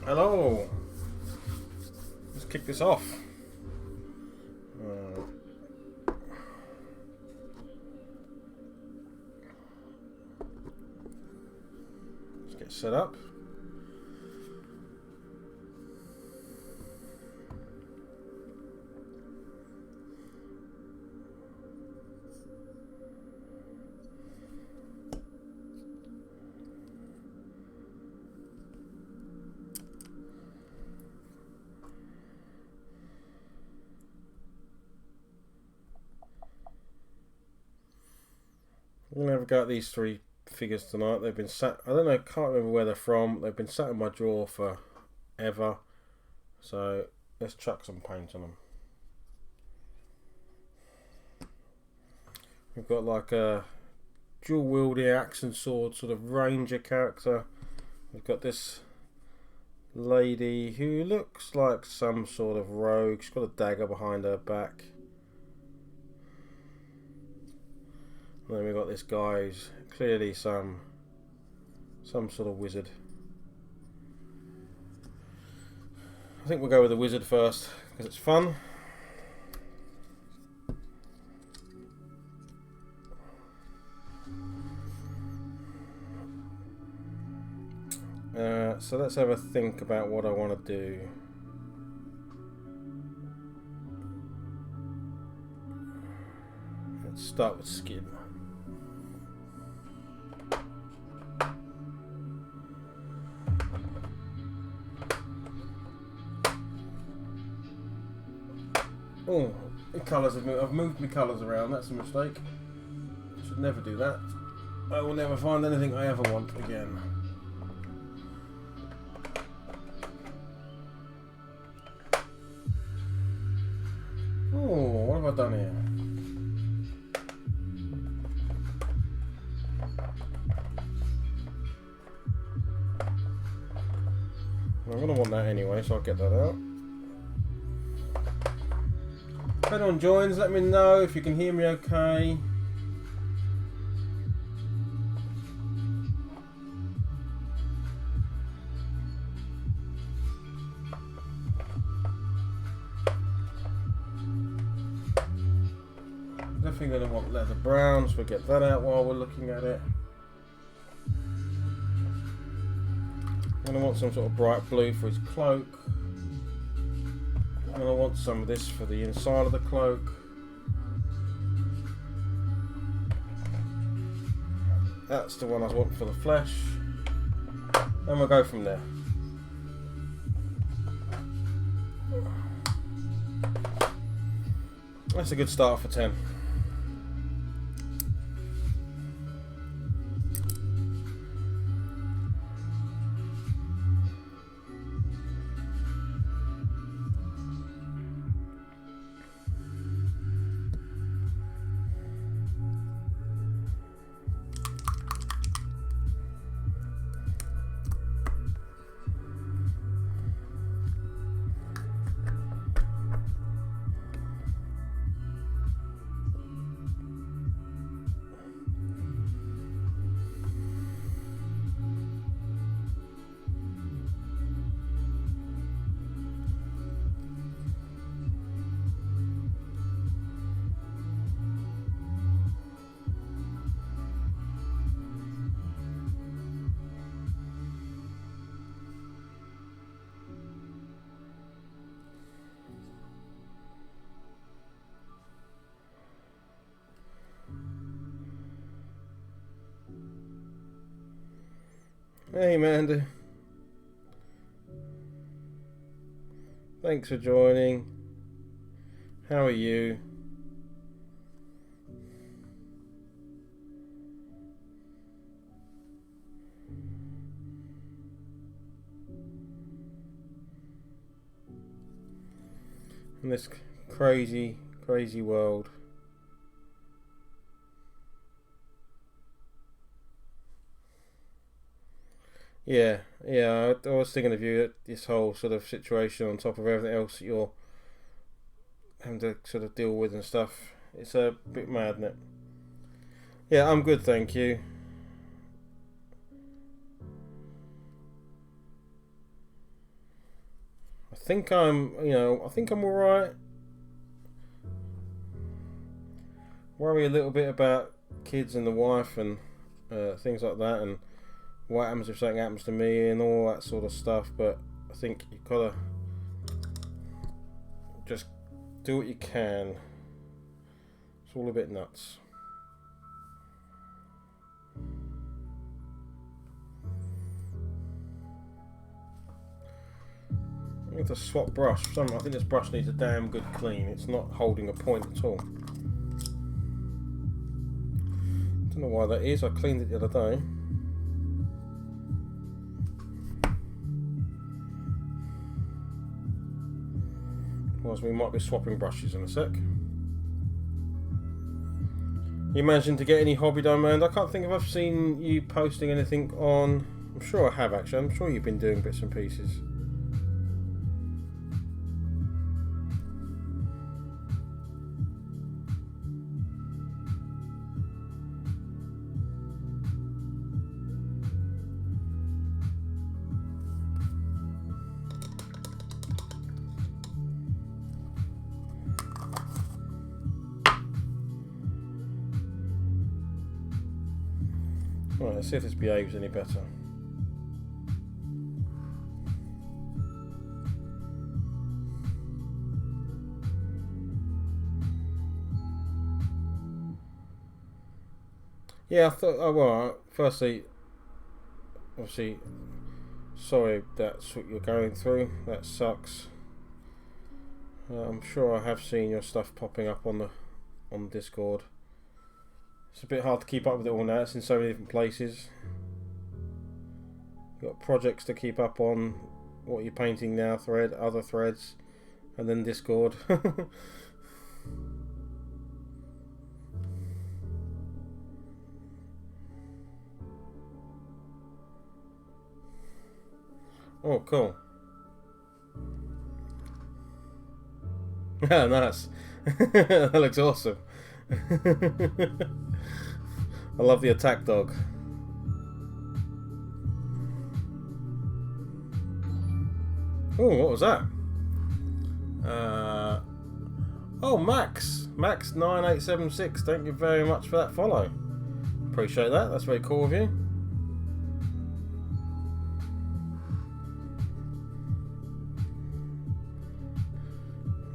Hello. Let's kick this off. Let's get set up. I'm going to have a go at these three figures tonight. They've been sat, I don't know, can't remember where they're from. They've been sat in my drawer for ever. So let's chuck some paint on them. We've got like a dual wielding axe and sword sort of ranger character. We've got this lady who looks like some sort of rogue. She's got a dagger behind her back. And then we've got this guy who's clearly some sort of wizard. I think we'll go with the wizard first because it's fun. So let's have a think about what I want to do. Let's start with skin. Oh, the colours have moved. I've moved my colours around. That's a mistake. I should never do that. I will never find anything I ever want again. Oh, what have I done here? I'm going to want that anyway, so I'll get that out. If anyone joins, let me know if you can hear me okay. Definitely going to want leather brown, so we'll get that out while we're looking at it. I'm going to want some sort of bright blue for his cloak. I'm going to want some of this for the inside of the cloak. That's the one I want for the flesh. And we'll go from there. That's a good start for 10. Hey Mandy, thanks for joining. How are you? In this crazy world. Yeah, I was thinking of you at this whole sort of situation on top of everything else that you're having to sort of deal with and stuff. It's a bit mad, isn't it? Yeah, I'm good, thank you. think I think I'm alright. Worry a little bit about kids and the wife and things like that, and what happens if something happens to me and all that sort of stuff. But I think you've got to just do what you can. It's all a bit nuts. I need to swap brush. I think this brush needs a damn good clean. It's not holding a point at all. Don't know why that is. I cleaned it the other day. Otherwise we might be swapping brushes in a sec. You managing to get any hobby done, man? I can't think if I've seen you posting anything on... I'm sure I have actually. I'm sure you've been doing bits and pieces. Right, let's see if this behaves any better. Yeah, I thought, well, firstly, obviously, sorry that's what you're going through. That sucks. I'm sure I have seen your stuff popping up on Discord. It's a bit hard to keep up with it all now. It's in so many different places. You've got projects to keep up on, what you're painting now, other threads, and then Discord. Oh, cool. Yeah, nice. That looks awesome. I love the attack dog. Oh, what was that? Oh, Max 9876. Thank you very much for that follow. Appreciate that. That's very cool of you.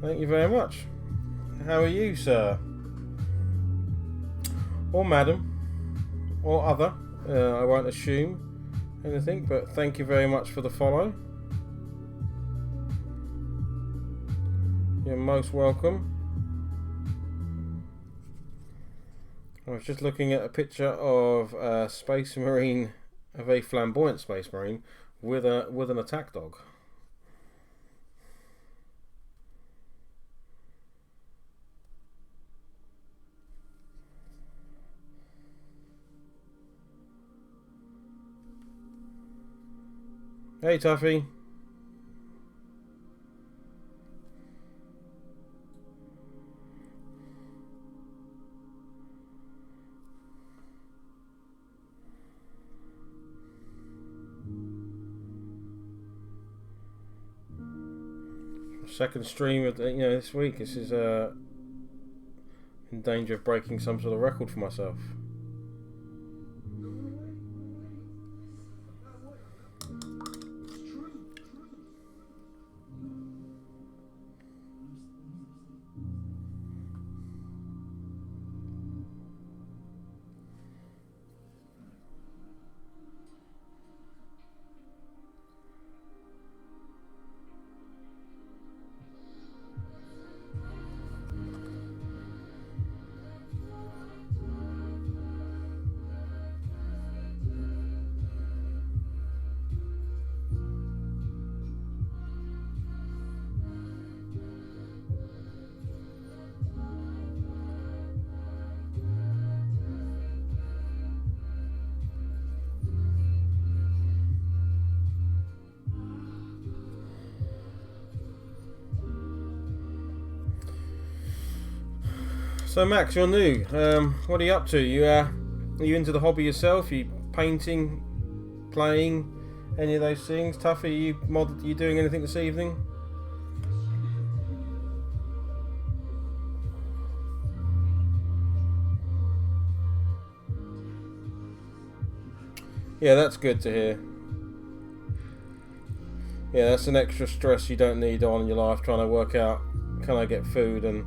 Thank you very much. How are you, sir? Or madam? Or other? I won't assume anything, but thank you very much for the follow. You're most welcome. I was just looking at a picture of a space marine, a very flamboyant space marine with an attack dog. Hey, Tuffy. Second stream of this week. This is in danger of breaking some sort of record for myself. So Max, you're new. What are you up to? Are you into the hobby yourself? Are you painting, playing, any of those things? Tuffy, are you doing anything this evening? Yeah, that's good to hear. Yeah, that's an extra stress you don't need on your life, trying to work out, can I get food? And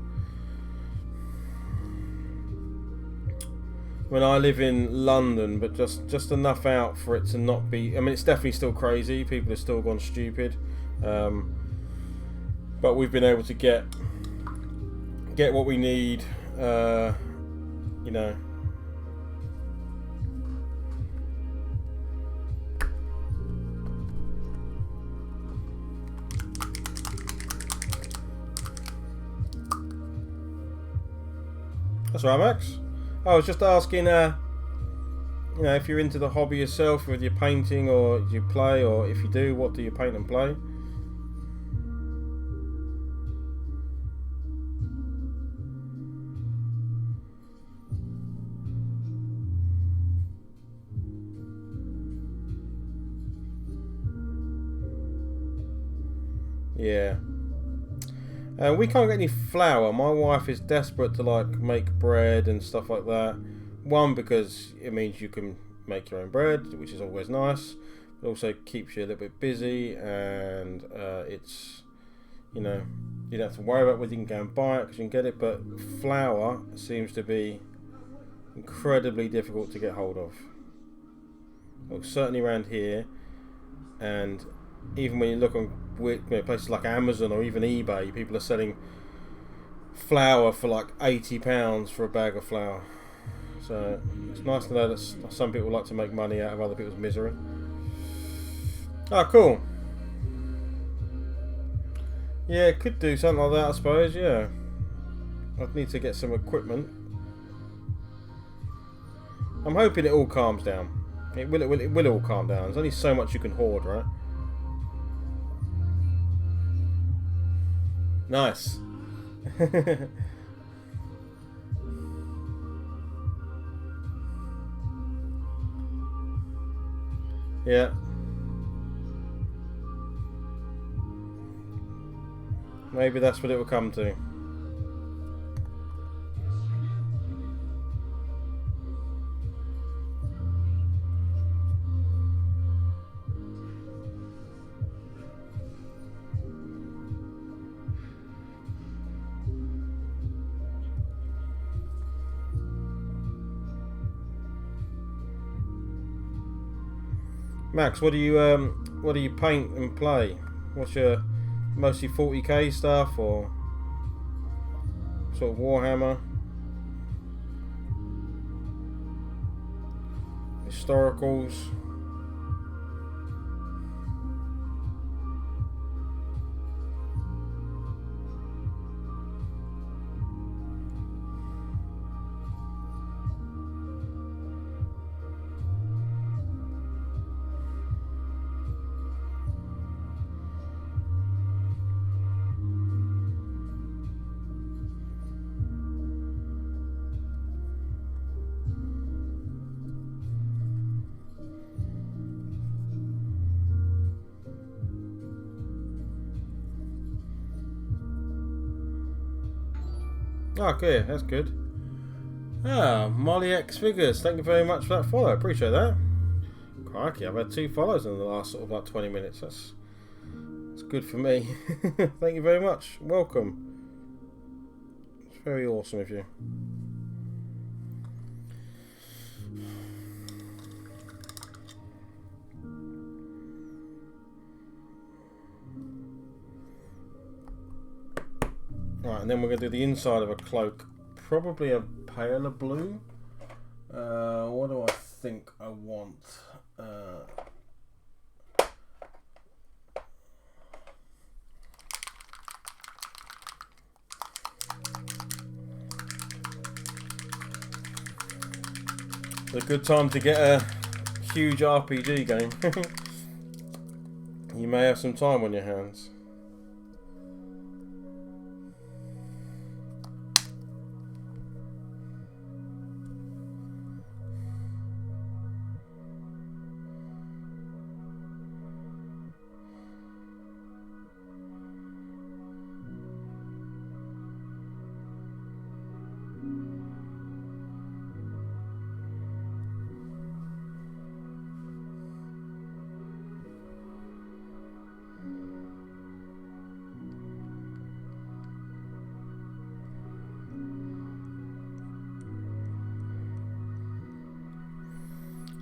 when I live in London, but just enough out for it to not be. I mean, it's definitely still crazy. People have still gone stupid, but we've been able to get what we need. You know. That's right, Max. I was just asking, if you're into the hobby yourself with your painting, or do you play, or if you do, what do you paint and play? Yeah. We can't get any flour. My wife is desperate to make bread and stuff like that. One, because it means you can make your own bread, which is always nice. It also keeps you a little bit busy, and it's you don't have to worry about whether you can go and buy it because you can get it. But flour seems to be incredibly difficult to get hold of. Well, certainly around here, and even when you look on places like Amazon or even eBay, people are selling flour for like £80 for a bag of flour. So it's nice to know that some people like to make money out of other people's misery. Oh, cool. Yeah, could do something like that, I suppose. Yeah, I'd need to get some equipment. I'm hoping it all calms down. It will all calm down. There's only so much you can hoard, right? Nice. Yeah. Maybe that's what it will come to. Max, what do you paint and play? What's your mostly 40k stuff or sort of Warhammer, historicals? Oh, good. That's good. Ah, Molly X Figures. Thank you very much for that follow. Appreciate that. Crikey, I've had 2 follows in the last sort of like 20 minutes. That's good for me. Thank you very much. Welcome. It's very awesome of you. Right, and then we're going to do the inside of a cloak. Probably a paler blue. What do I think I want? It's a good time to get a huge RPG game. You may have some time on your hands.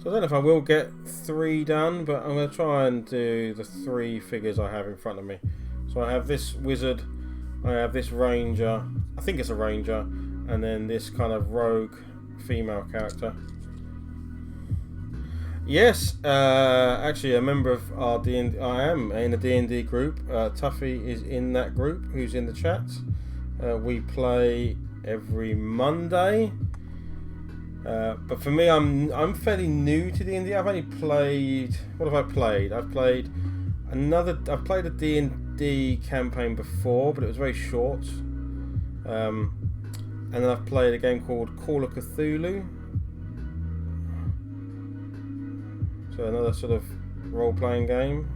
So I don't know if I will get 3 done, but I'm going to try and do the 3 figures I have in front of me. So I have this wizard, I have this ranger, I think it's a ranger, and then this kind of rogue female character. Yes, actually a member of our D&D, I am in a D&D group. Tuffy is in that group, who's in the chat. We play every Monday. But for me, I'm fairly new to D&D. I've only played. What have I played? I've played a D&D campaign before, but it was very short. And then I've played a game called Call of Cthulhu. So another sort of role-playing game.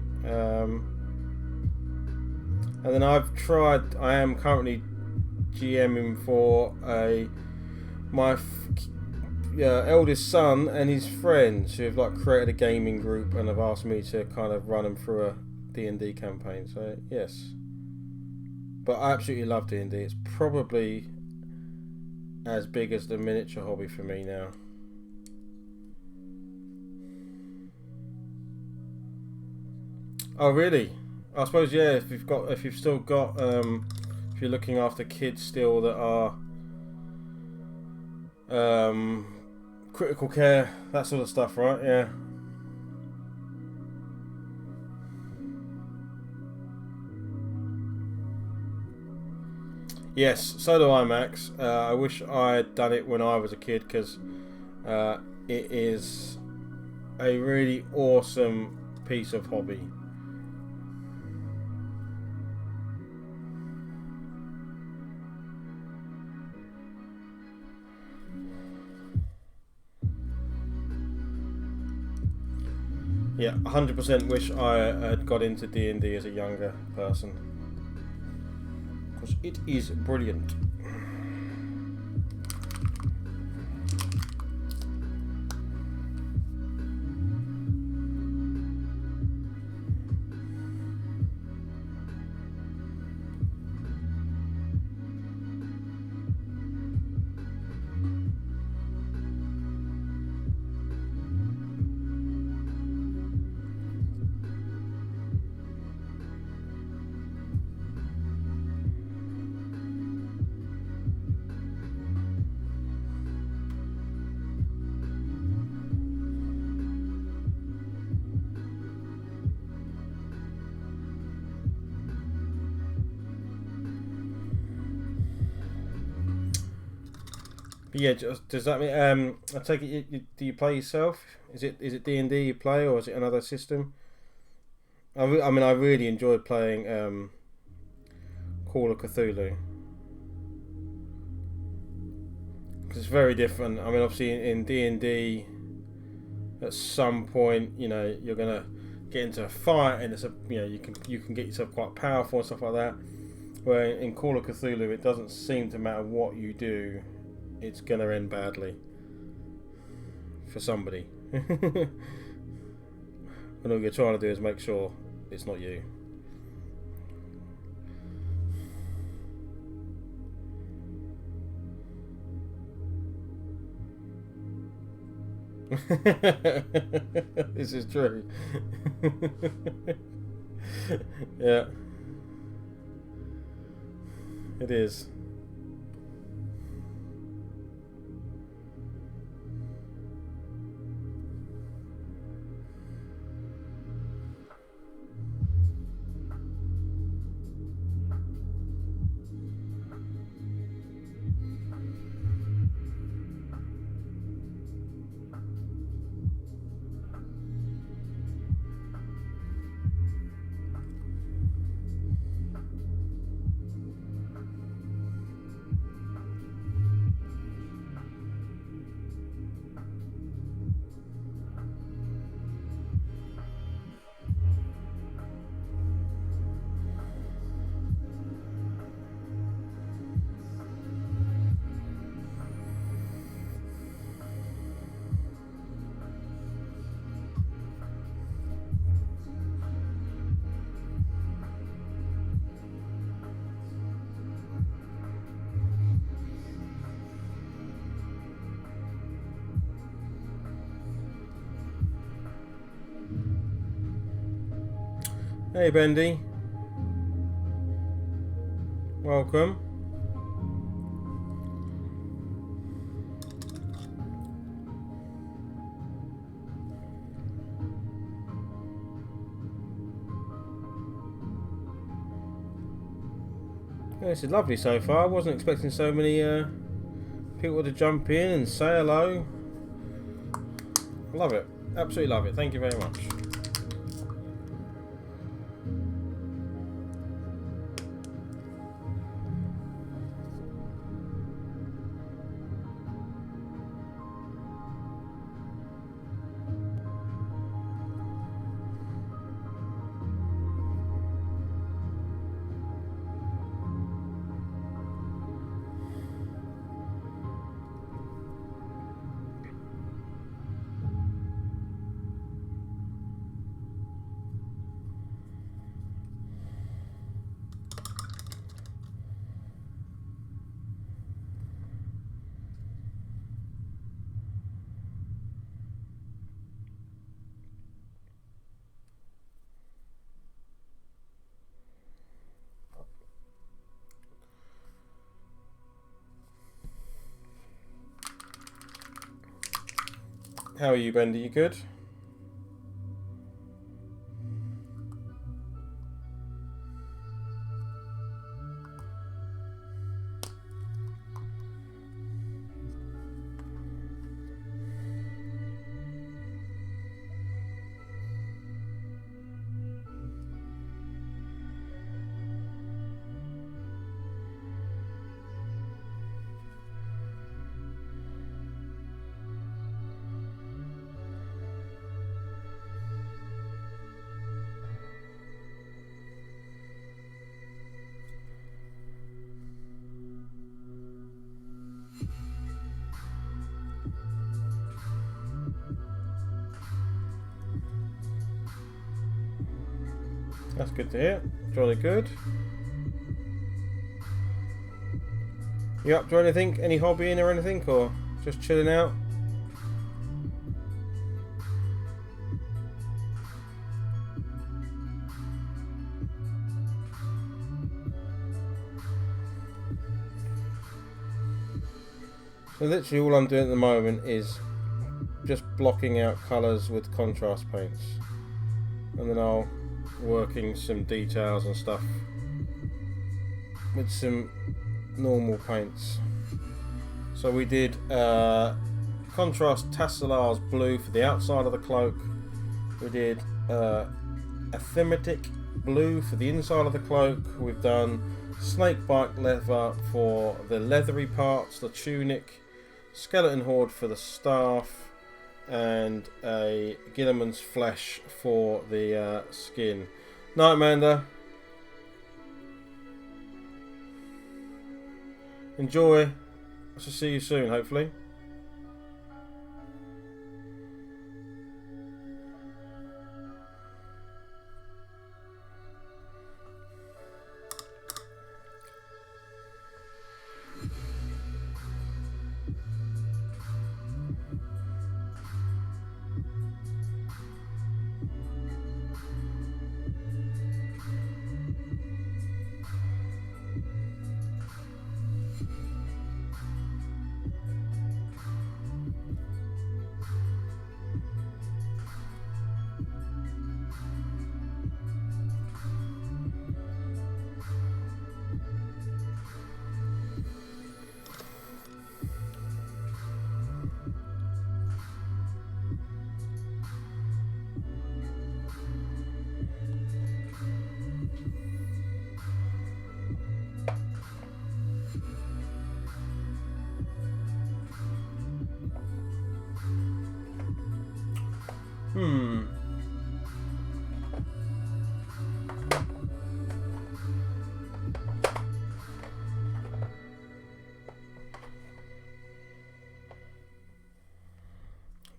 And then I am currently GMing for my eldest son and his friends who have created a gaming group and have asked me to kind of run them through a D&D campaign. So yes, but I absolutely love D&D. It's probably as big as the miniature hobby for me now. Oh really? I suppose yeah. If you've still got, if you're looking after kids still that are critical care, that sort of stuff, right? Yeah. Yes, so do I, Max. I wish I had done it when I was a kid, because it is a really awesome piece of hobby. Yeah, 100% wish I had got into D&D as a younger person, because it is brilliant. But yeah, does that mean? I take it. Do you play yourself? Is it D&D you play, or is it another system? I mean, I really enjoyed playing Call of Cthulhu, because it's very different. I mean, obviously in D&D, at some point, you're gonna get into a fight, and you can get yourself quite powerful and stuff like that. Where in Call of Cthulhu, it doesn't seem to matter what you do, it's gonna end badly for somebody. And all you're trying to do is make sure it's not you. This is true. Yeah, it is. Hey Bendy. Welcome. Yeah, this is lovely so far. I wasn't expecting so many people to jump in and say hello. Love it. Absolutely love it. Thank you very much. How are you, Bendy? You good? That's good to hear. Jolly good. You up to anything? Any hobbying or anything? Or just chilling out? So literally all I'm doing at the moment is just blocking out colours with contrast paints. And then I'll working some details and stuff with some normal paints. So we did contrast Tasselar's blue for the outside of the cloak. We did a thematic blue for the inside of the cloak. We've done snakebite leather for the leathery parts, the tunic, skeleton horde for the staff, and a Gilliman's flesh for the skin. Night, Amanda. Enjoy. I shall see you soon, hopefully.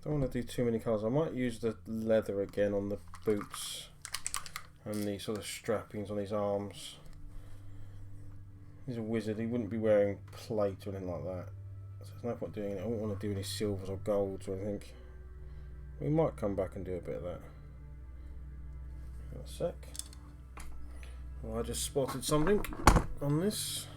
Don't want to do too many colours. I might use the leather again on the boots and the sort of strappings on his arms. He's a wizard. He wouldn't be wearing plate or anything like that. So there's no point doing it. I wouldn't want to do any silvers or golds or anything. We might come back and do a bit of that. In a sec. Well, I just spotted something on this.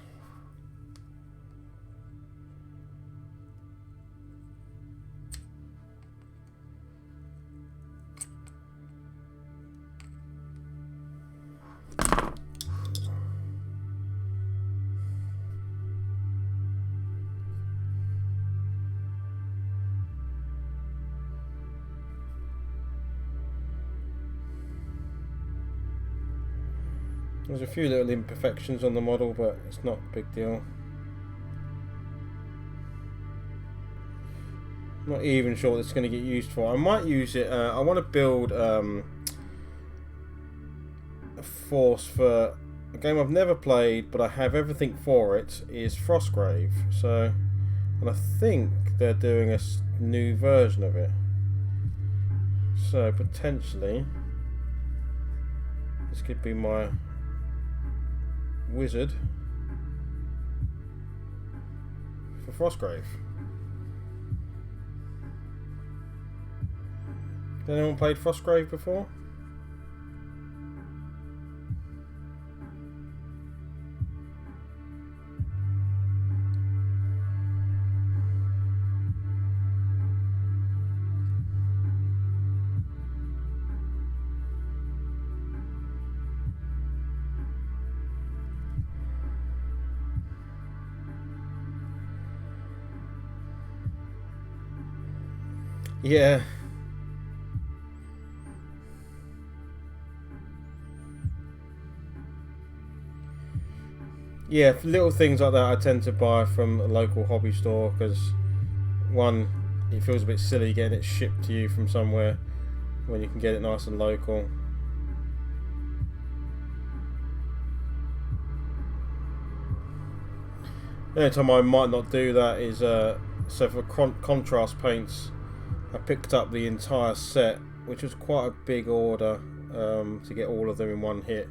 There's a few little imperfections on the model, but it's not a big deal. Not even sure what it's going to get used for. I might use it. I want to build a force for a game I've never played, but I have everything for it. Is Frostgrave. So, and I think they're doing a new version of it. So potentially, this could be my wizard for Frostgrave. Has anyone played Frostgrave before? Yeah. Yeah, little things like that I tend to buy from a local hobby store because, one, it feels a bit silly getting it shipped to you from somewhere when you can get it nice and local. The only time I might not do that is so for contrast paints, I picked up the entire set, which was quite a big order to get all of them in one hit,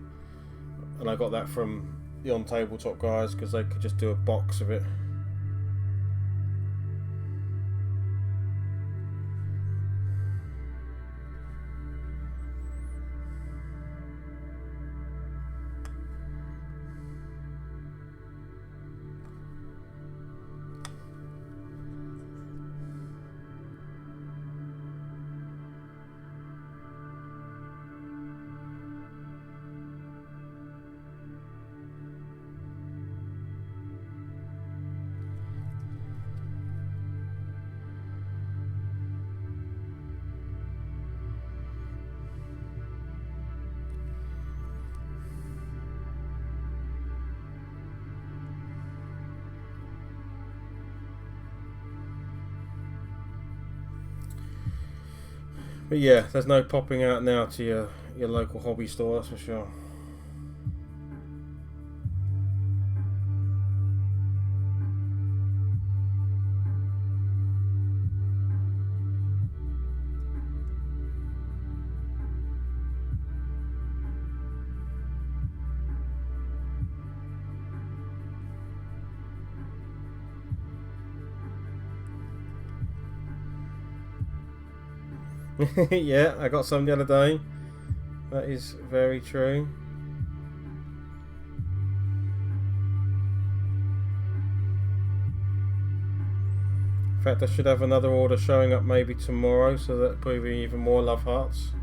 and I got that from the On Tabletop guys because they could just do a box of it. But yeah, there's no popping out now to your local hobby store, that's for sure. Yeah, I got some the other day. That is very true. In fact, I should have another order showing up maybe tomorrow, so that probably even more love hearts.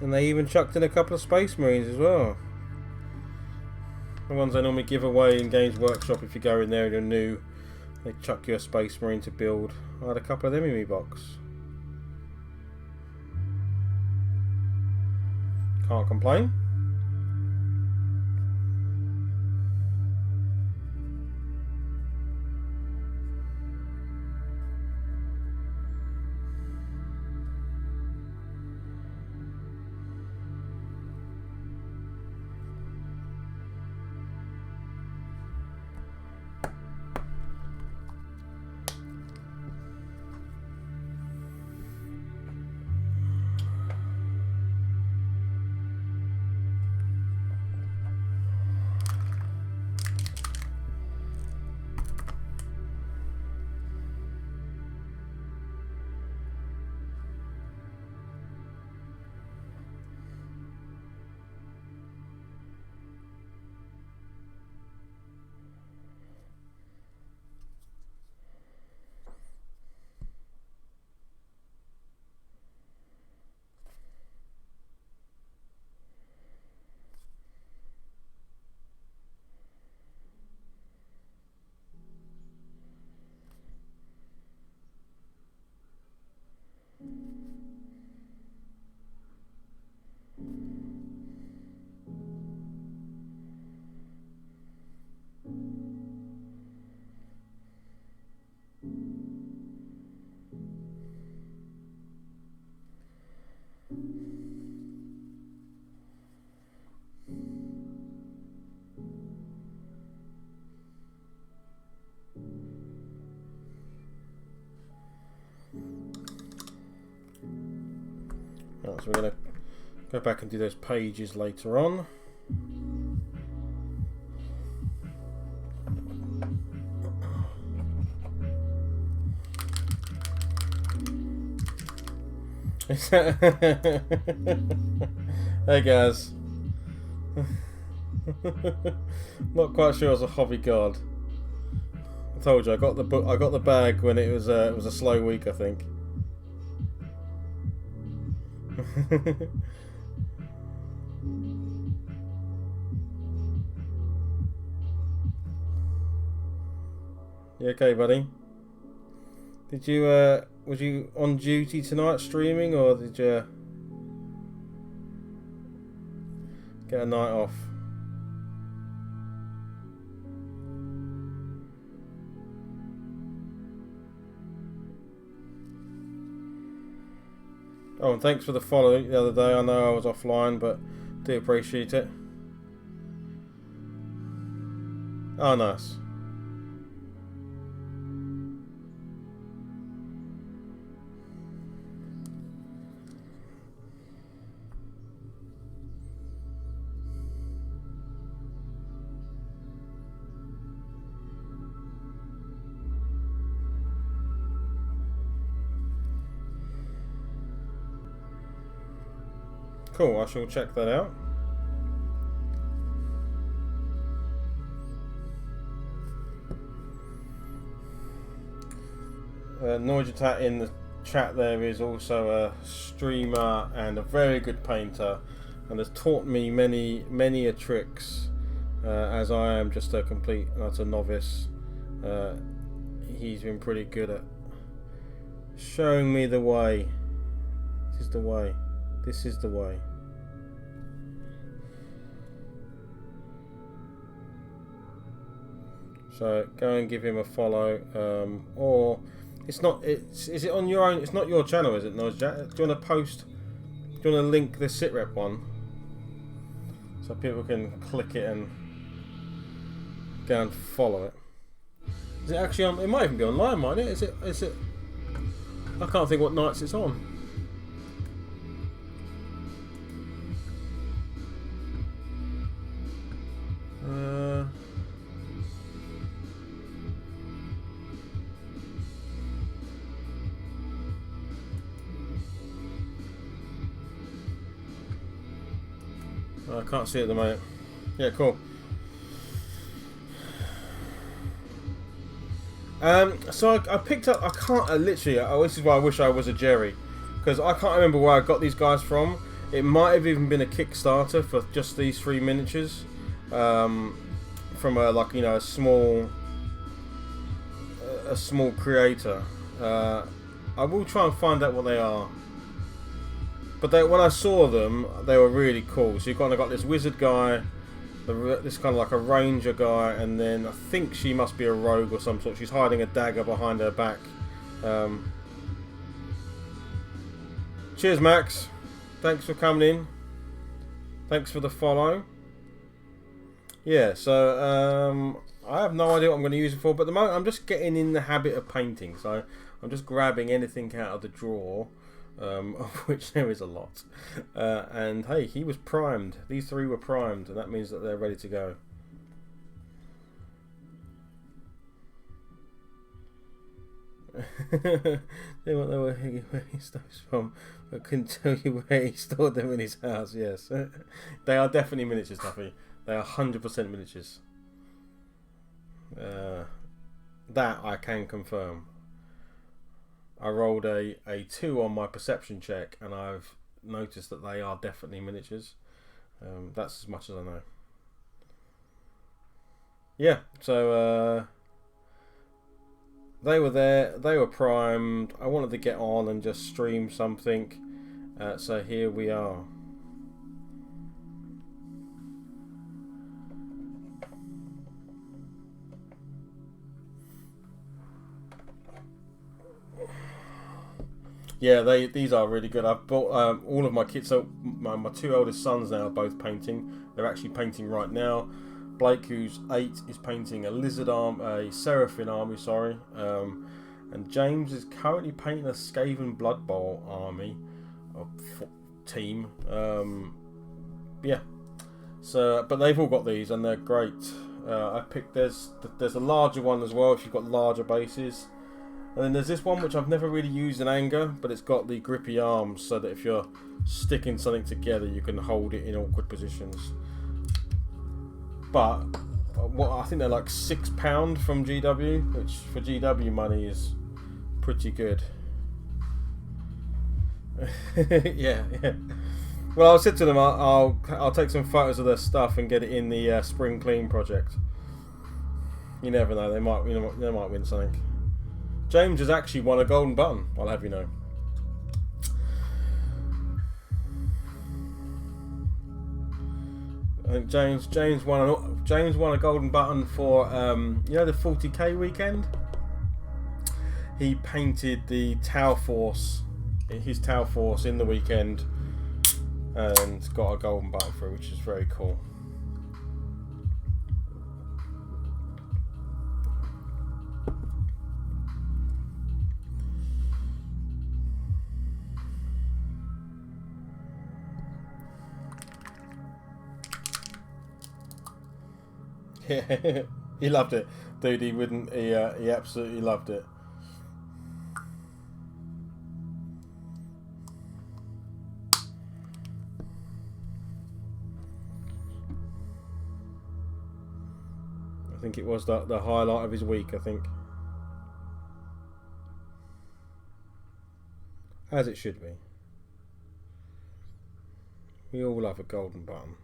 And they even chucked in a couple of Space Marines as well. The ones they normally give away in Games Workshop if you go in there and you're new. They chuck you a Space Marine to build. I had a couple of them in my box. Can't complain. Right, so we're going to go back and do those pages later on. Hey guys. Not quite sure as a hobby guard. I told you I got the book. I got the bag when it was a slow week, I think. You okay, buddy? Did you was you on duty tonight streaming, or did you get a night off? Oh, and thanks for the follow the other day. I know I was offline, but do appreciate it. Oh, nice. Cool, I shall check that out. Noijatat in the chat there is also a streamer and a very good painter, and has taught me many a tricks, as I am just a complete and utter novice. He's been pretty good at showing me the way. This is the way. This is the way. So go and give him a follow, or it's not. Is it on your own? It's not your channel, is it? No, do you want to post? Do you want to link the sitrep one so people can click it and go and follow it? Is it actually on? It might even be online, mightn't it? Is it? Is it? I can't think what nights it's on. I can't see it at the moment. Yeah, cool. So I picked up. I can't literally. This is why I wish I was a Jerry, because I can't remember where I got these guys from. It might have even been a Kickstarter for just these 3 miniatures, from a small creator. I will try and find out what they are. But when I saw them, they were really cool. So you've kind of got this wizard guy, this kind of like a ranger guy, and then I think she must be a rogue or some sort. She's hiding a dagger behind her back. Cheers, Max. Thanks for coming in. Thanks for the follow. Yeah, so I have no idea what I'm going to use it for, but at the moment I'm just getting in the habit of painting. So I'm just grabbing anything out of the drawer. Of which there is a lot, and hey, he was primed. These 3 were primed, and that means that they're ready to go. They won't know where he stole from. I couldn't tell you where he stored them in his house. Yes, they are definitely miniatures, Tuffy. They are 100% miniatures. That I can confirm. I rolled a 2 on my perception check, and I've noticed that they are definitely miniatures. That's as much as I know. Yeah, so they were there, they were primed. I wanted to get on and just stream something, so here we are. Yeah, these are really good. I've bought all of my kits. So my 2 oldest sons now are both painting. They're actually painting right now. Blake, who's 8, is painting a Seraphim army, sorry. And James is currently painting a Skaven Blood Bowl army of team. Yeah. So, but they've all got these, and they're great. I picked there's a larger one as well if you've got larger bases, and then there's this one which I've never really used in anger, but it's got the grippy arms so that if you're sticking something together, you can hold it in awkward positions. But what I think they're like £6 from GW, which for GW money is pretty good. yeah. Well, I said to them, I'll take some photos of their stuff and get it in the spring clean project. You never know; they might win something. James has actually won a golden button. I'll have you know. I think James won a golden button for the 40k weekend. He painted the Tau Force, his Tau Force in the weekend, and got a golden button for it, which is very cool. Yeah, he loved it, dude. He wouldn't. He absolutely loved it. I think it was the highlight of his week, I think. As it should be. We all love a golden button.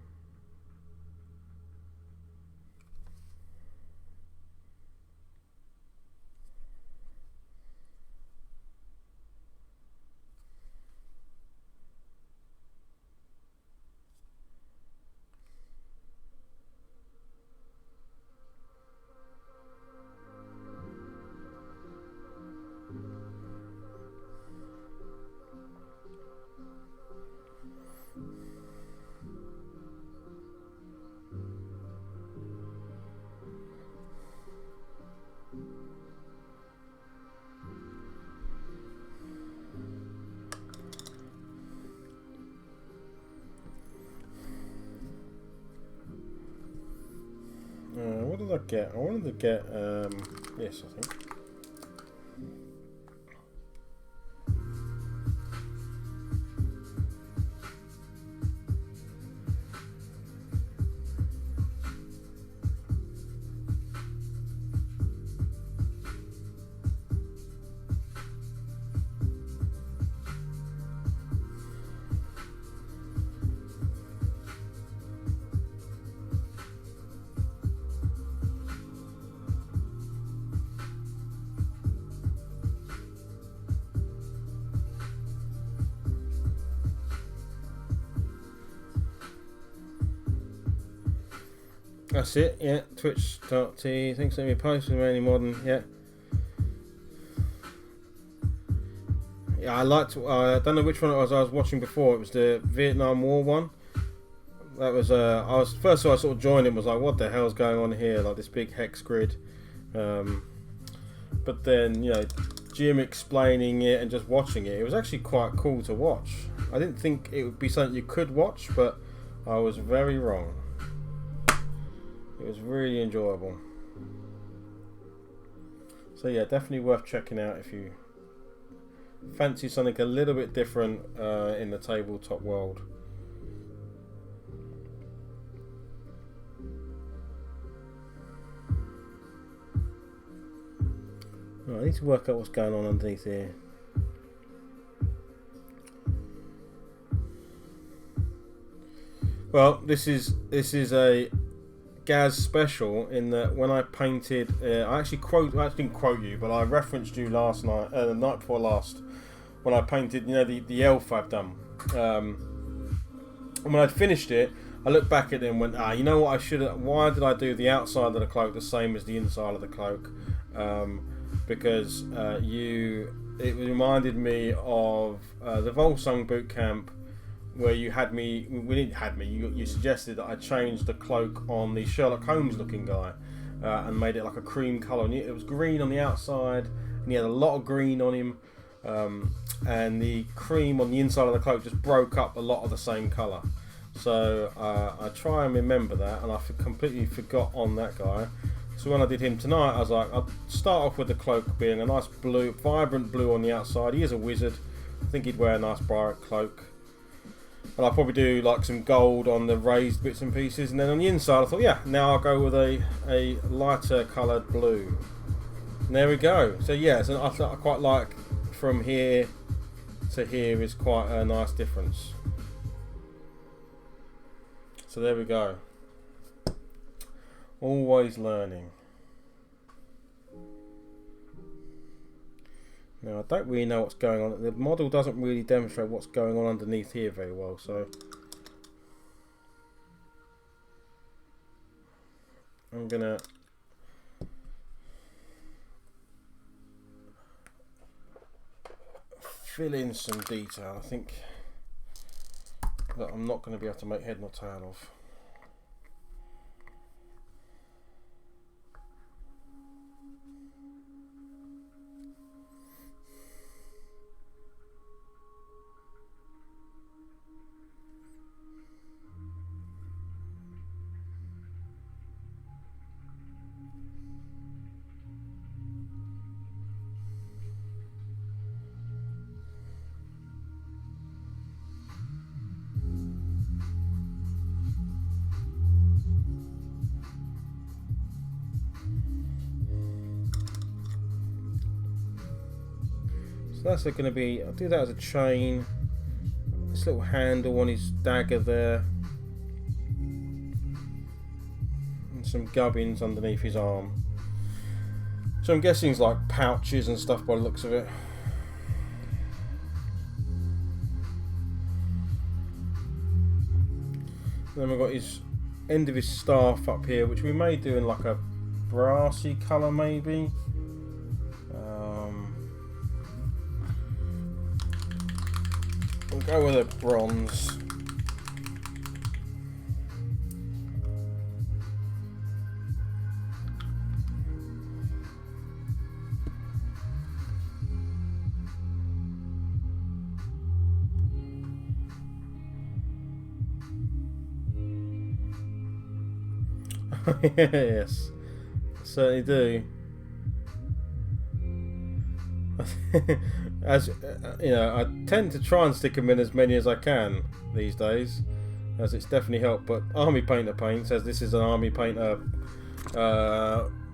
What did I get? I wanted to get this, I think. That's it, yeah. Twitch.tv. Thanks for letting me post with any modern, yeah. Yeah, I liked. I don't know which one it was I was watching before. It was the Vietnam War one. That was. First of all, I sort of joined it. Was like, what the hell's going on here? Like this big hex grid. But then Jim explaining it and just watching it. It was actually quite cool to watch. I didn't think it would be something you could watch, but I was very wrong. It was really enjoyable. So yeah, definitely worth checking out if you fancy something a little bit different in the tabletop world. Right, I need to work out what's going on underneath here. Well, this is a Gaz special in that when I painted, I actually didn't quote you, but I referenced you last night, the night before last, when I painted, the elf I've done. And when I'd finished it, I looked back at it and went, you know what, why did I do the outside of the cloak the same as the inside of the cloak? Because it reminded me of the Volsung boot camp, where you suggested that I changed the cloak on the Sherlock Holmes looking guy and made it like a cream colour. And it was green on the outside and he had a lot of green on him, and the cream on the inside of the cloak just broke up a lot of the same colour. So I try and remember that, and I completely forgot on that guy. So when I did him tonight, I was like, I'll start off with the cloak being a nice blue, vibrant blue on the outside. He is a wizard. I think he'd wear a nice bright cloak. And I'll probably do like some gold on the raised bits and pieces. And then on the inside, I thought, yeah, now I'll go with a lighter coloured blue. And there we go. So yeah, so I quite like from here to here is quite a nice difference. So there we go. Always learning. Now I don't really know what's going on. The model doesn't really demonstrate what's going on underneath here very well, so I'm gonna fill in some detail. I think that I'm not going to be able to make head nor tail of. So that's going to be, I'll do that as a chain. This little handle on his dagger there. And some gubbins underneath his arm. So I'm guessing it's like pouches and stuff by the looks of it. Then we've got his end of his staff up here, which we may do in like a brassy colour maybe. We'll go with a bronze. Yes, certainly do. As you know, I tend to try and stick them in as many as I can these days, as it's definitely helped. But Army Painter Paint says this is an Army Painter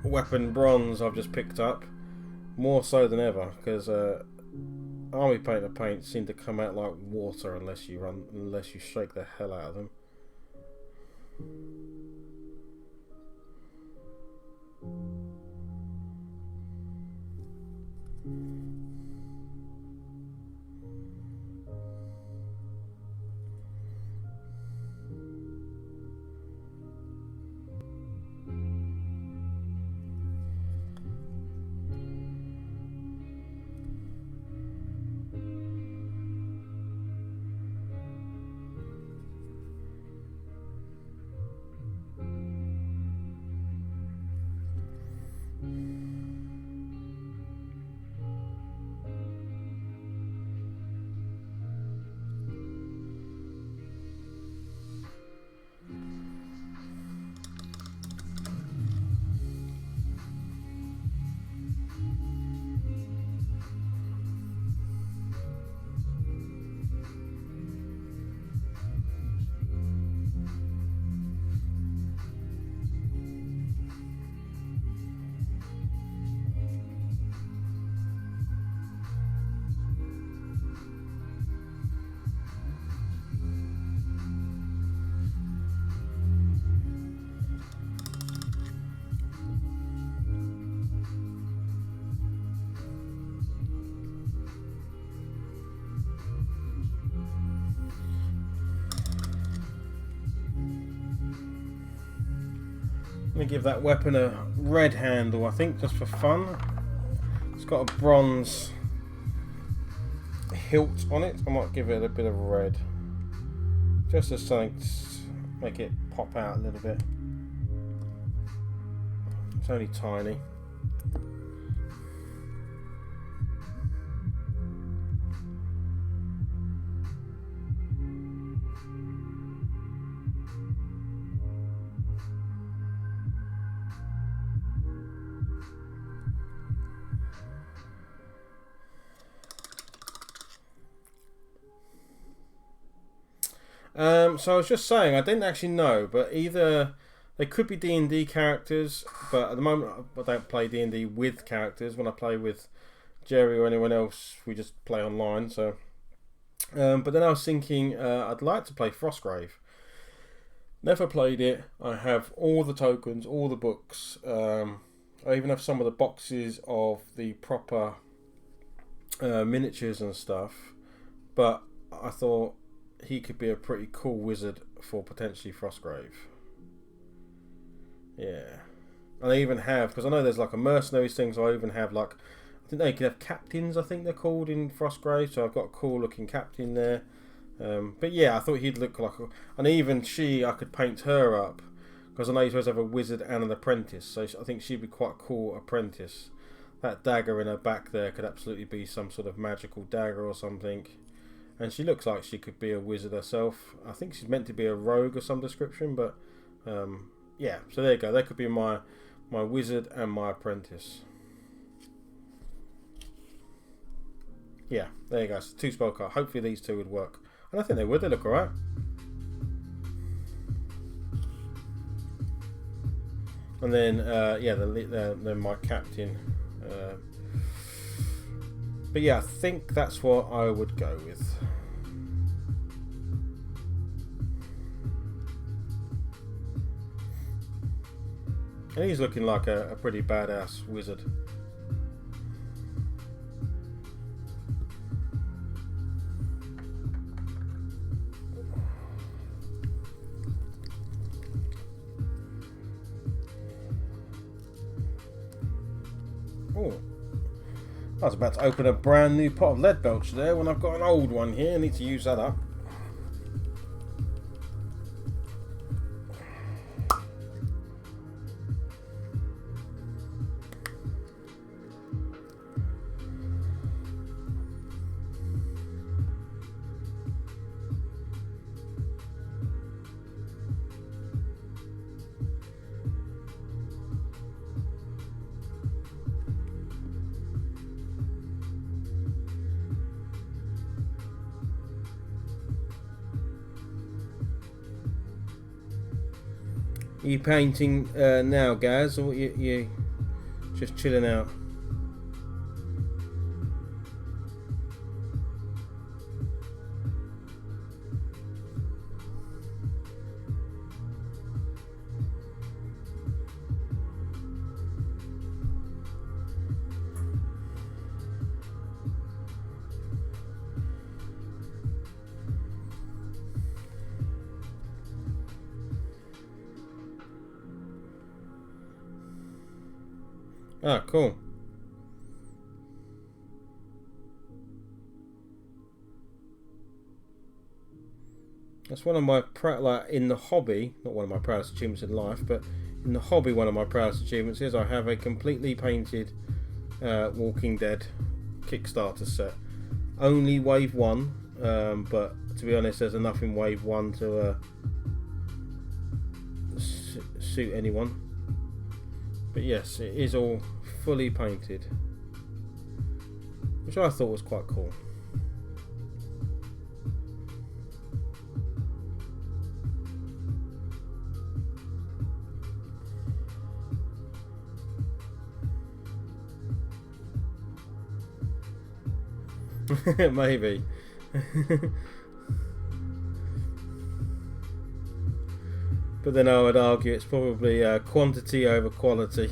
weapon bronze I've just picked up, more so than ever, because Army Painter paints seem to come out like water unless you shake the hell out of them. Let me give that weapon a red handle, I think, just for fun. It's got a bronze hilt on it. I might give it a bit of red, just as something to make it pop out a little bit. It's only tiny. So I was just saying, I didn't actually know, but either they could be D&D characters, but at the moment I don't play D&D with characters. When I play with Jerry or anyone else, we just play online. So, but then I was thinking I'd like to play Frostgrave. Never played it. I have all the tokens, all the books. I even have some of the boxes of the proper miniatures and stuff. But I thought he could be a pretty cool wizard for potentially Frostgrave. Yeah. And I even have, because I know there's like a mercenaries thing, so I even have like, I think they could have captains, I think they're called in Frostgrave, so I've got a cool looking captain there. But yeah, I thought he'd look like and even I could paint her up, because I know you're supposed to have a wizard and an apprentice, so I think she'd be quite a cool apprentice. That dagger in her back there could absolutely be some sort of magical dagger or something. And she looks like she could be a wizard herself. I think she's meant to be a rogue of some description, but yeah. So there you go. That could be my wizard and my apprentice. Yeah, there you go. It's a 2 spell card. Hopefully these two would work. And I think they would. They look alright. And then yeah, they're my captain. But yeah, I think that's what I would go with. And he's looking like a pretty badass wizard. Oh, I was about to open a brand new pot of lead belch there when I've got an old one here. I need to use that up. Are you painting now, Gaz, or you just chilling out? Ah, cool. That's one of my like in the hobby, not one of my proudest achievements in life, but in the hobby, one of my proudest achievements is I have a completely painted Walking Dead Kickstarter set. Only wave 1, but to be honest, there's enough in wave 1 to suit anyone. But yes, it is all fully painted, which I thought was quite cool. Maybe. But then I would argue it's probably quantity over quality.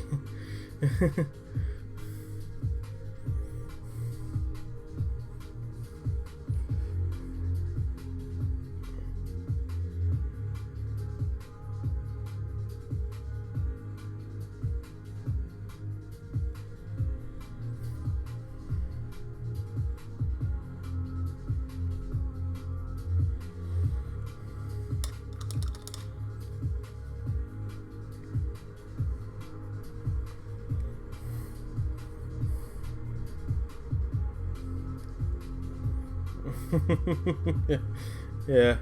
Yeah.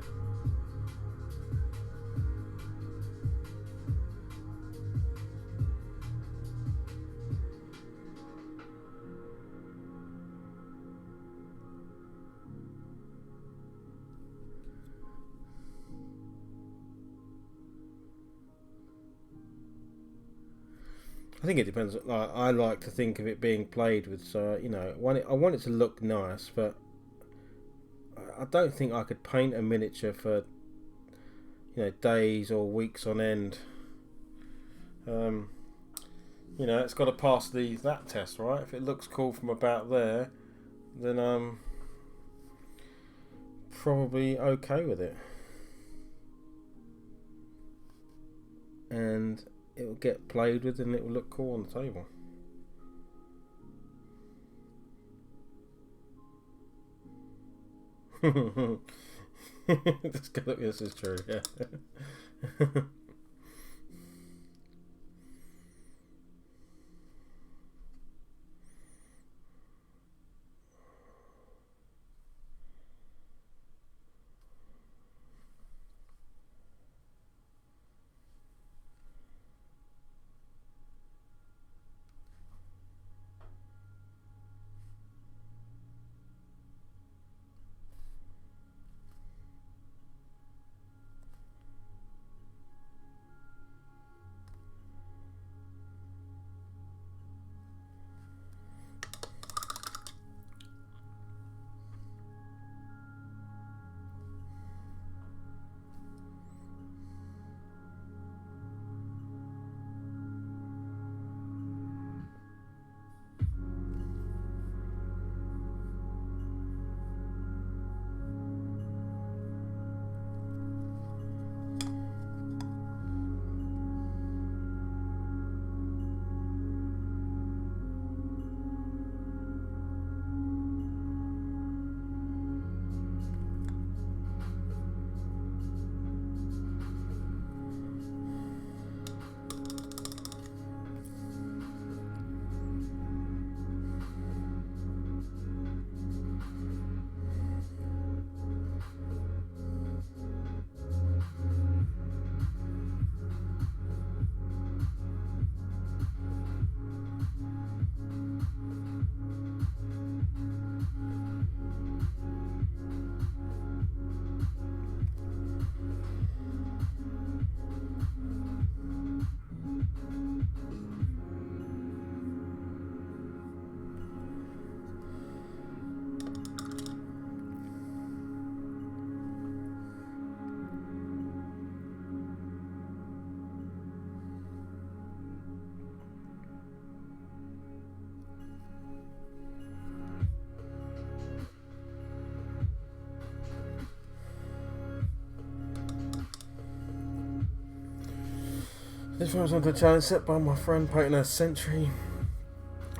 I think it depends. Like, I like to think of it being played with, so I want it to look nice, but I don't think I could paint a miniature for days or weeks on end. It's got to pass that test, right? If it looks cool from about there, then I'm probably okay with it, and it will get played with and it will look cool on the table. This is true, yeah. This was on the challenge set by my friend painting a century.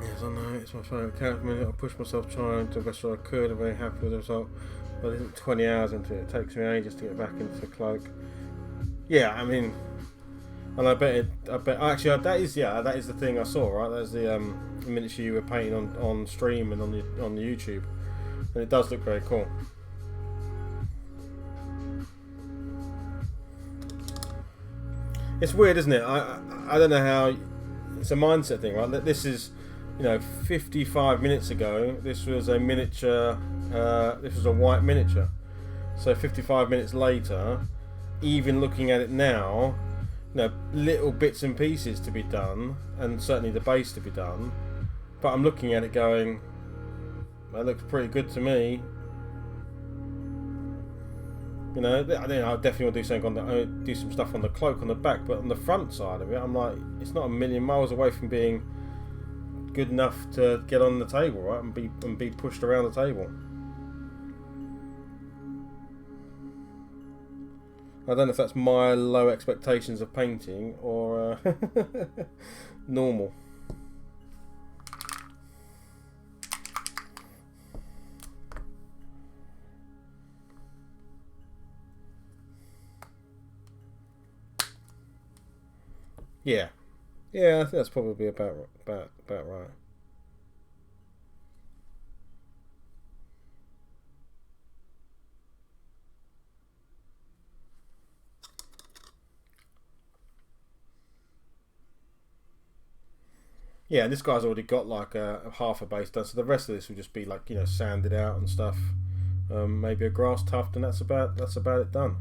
Yes, I know, it's my favourite character. I pushed myself trying to the best I could. I'm very happy with the result. But I isn't 20 hours into it. It takes me ages to get back into the cloak. Yeah, I mean, and I bet actually that is the thing I saw, right? That's the miniature you were painting on stream and on the YouTube, and it does look very cool. It's weird, isn't it? I don't know how. It's a mindset thing, right? That this is, 55 minutes ago, this was a miniature. This was a white miniature. So 55 minutes later, even looking at it now, little bits and pieces to be done, and certainly the base to be done. But I'm looking at it going, that looks pretty good to me. I definitely want to do something do some stuff on the cloak on the back, but on the front side of it, I'm like, it's not a million miles away from being good enough to get on the table, right, and be pushed around the table. I don't know if that's my low expectations of painting or normal. Yeah, I think that's probably about right. Yeah, and this guy's already got like a half a base done, so the rest of this will just be like sanded out and stuff. Maybe a grass tuft, and that's about it done.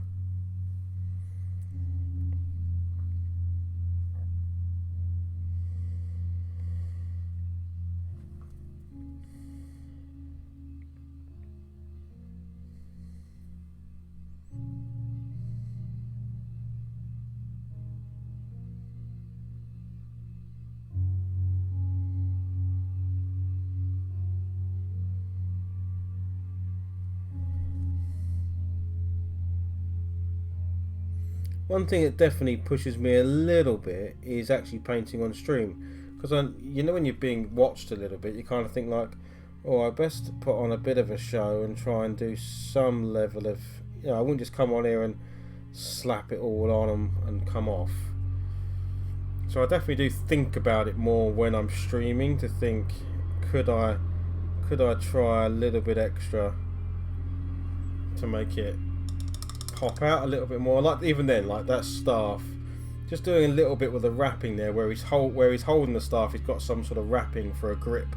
One thing that definitely pushes me a little bit is actually painting on stream, because you know, when you're being watched a little bit, you kind of think like, oh, I best put on a bit of a show and try and do some level of, you know, I wouldn't just come on here and slap it all on and come off. So I definitely do think about it more when I'm streaming, to think, could I try a little bit extra to make it pop out a little bit more. Like even then, like that staff, just doing a little bit with the wrapping there, where he's holding the staff, he's got some sort of wrapping for a grip,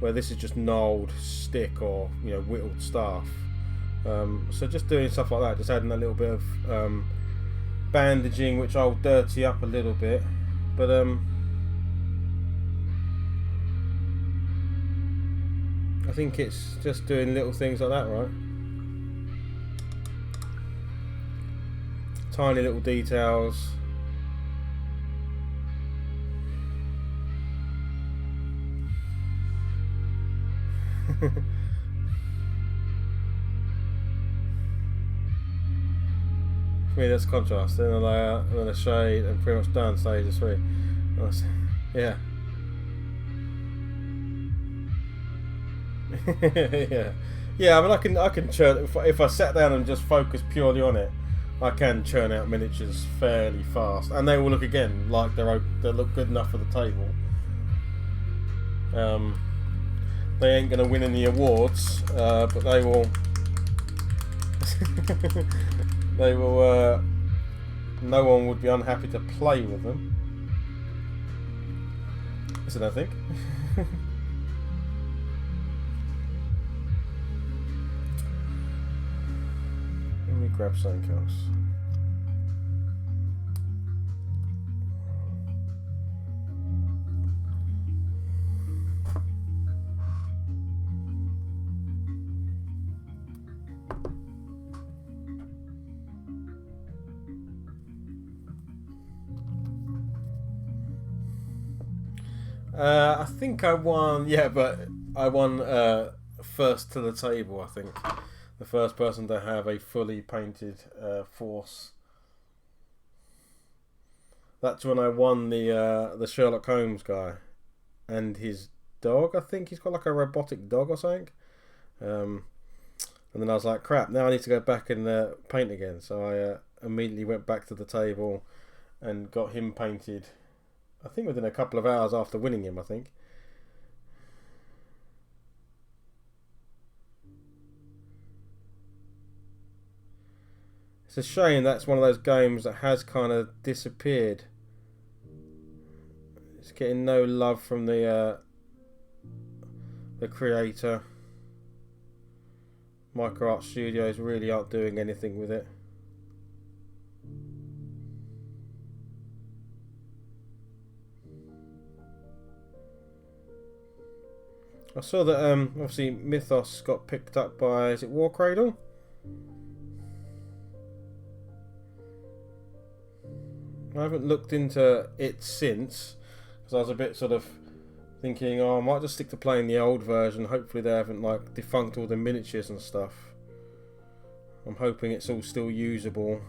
where this is just gnarled stick or, you know, whittled staff. So just doing stuff like that, just adding a little bit of bandaging, which I'll dirty up a little bit, but I think it's just doing little things like that, right? Tiny little details. For me, that's contrast. Then a layer, and then a shade, and pretty much done. Stage 3. Nice. Yeah. Yeah. Yeah. I mean, I can churn if I sat down and just focus purely on it. I can churn out miniatures fairly fast, and they will look again like they look good enough for the table. They ain't gonna win any awards, but they will. They will. No one would be unhappy to play with them. Is it? I think. Let me grab something else. I think I won. Yeah, but I won first to the table. I think the first person to have a fully painted force. That's when I won the Sherlock Holmes guy and his dog. I think he's got like a robotic dog or something. And then I was like, crap, now I need to go back and paint again. So I immediately went back to the table and got him painted. I think within a couple of hours after winning him, I think. It's a shame that's one of those games that has kind of disappeared. It's getting no love from the creator. Micro Art Studios really aren't doing anything with it. I saw that obviously Mythos got picked up by, is it War Cradle? I haven't looked into it since, because I was a bit sort of thinking, oh, I might just stick to playing the old version. Hopefully they haven't like defunct all the miniatures and stuff. I'm hoping it's all still usable.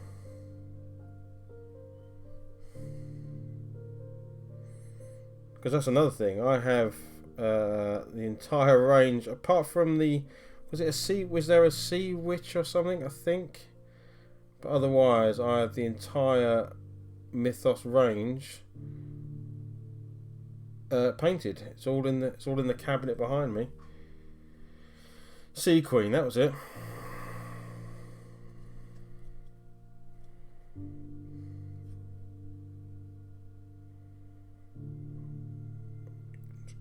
Because that's another thing. I have the entire range, apart from the, was there a sea witch or something, I think, but otherwise I have the entire Mythos range painted. It's all in the cabinet behind me. Sea Queen, that was it.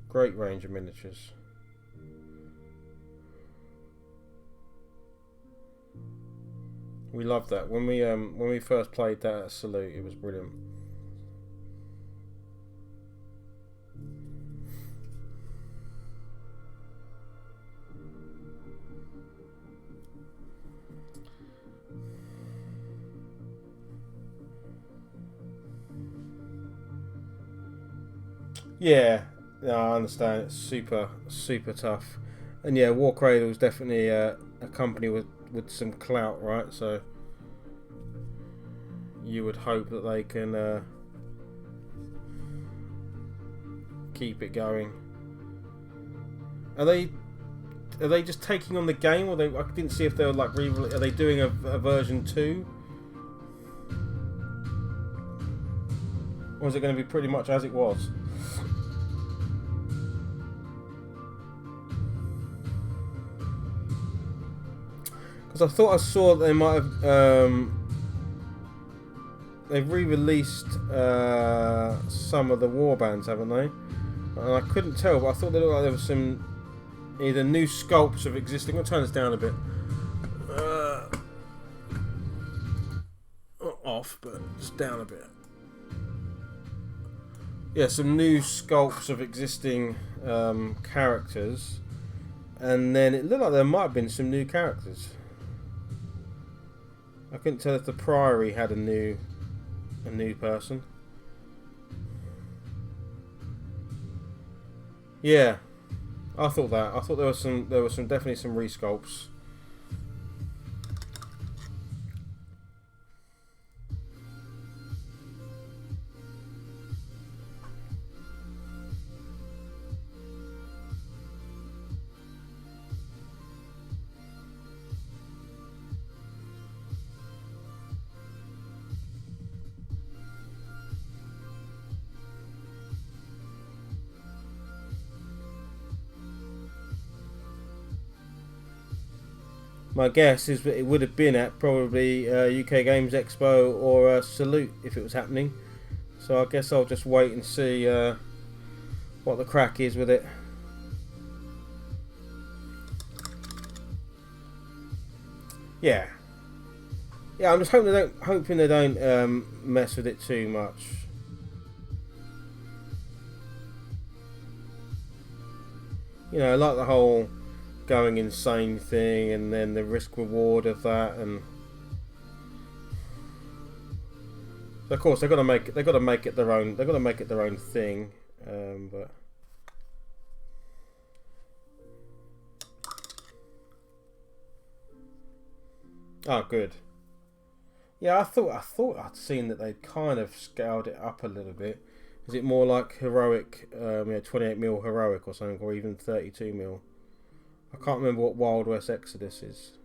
Great range of miniatures. We loved that when we first played that at Salute. It was brilliant. Yeah. No, I understand. It's super tough, and yeah, War Cradle is definitely a company with some clout, right? So you would hope that they can keep it going. Are they just taking on the game, or I didn't see if they were like are they doing a version 2, or is it going to be pretty much as it was? Because I thought I saw that they might have they've re-released some of the warbands, haven't they? And I couldn't tell, but I thought they looked like there was some either new sculpts of existing. I'll turn this down a bit. Not off, but just down a bit. Yeah, some new sculpts of existing characters, and then it looked like there might have been some new characters. I couldn't tell if the Priory had a new person. Yeah, I thought that. I thought there was definitely some resculpts. My guess is that it would have been at probably UK Games Expo or Salute if it was happening. So I guess I'll just wait and see what the crack is with it. Yeah, I'm just hoping they don't mess with it too much. You know, like the whole going insane thing, and then the risk reward of that, and so of course they've got to make it their own. They've got to make it their own thing, but. Oh, good. Yeah, I thought I'd seen that they'd kind of scaled it up a little bit. Is it more like heroic, 28mm heroic or something, or even 32mm? I can't remember what Wild West Exodus is.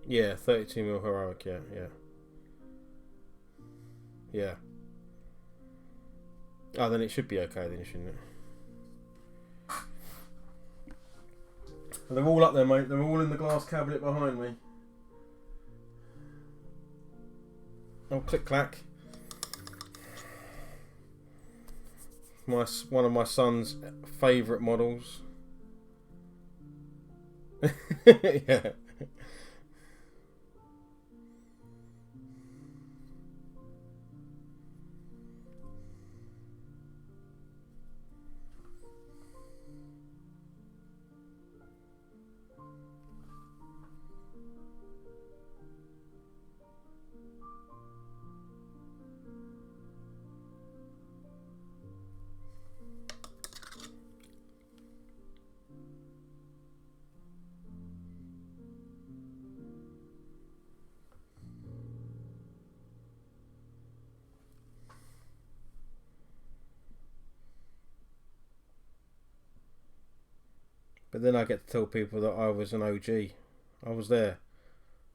Yeah, 32mm heroic. Yeah. Oh, then it should be okay, then, shouldn't it? They're all up there, mate. They're all in the glass cabinet behind me. Oh, click clack. One of my son's favourite models. Yeah. But then I get to tell people that I was an OG. I was there.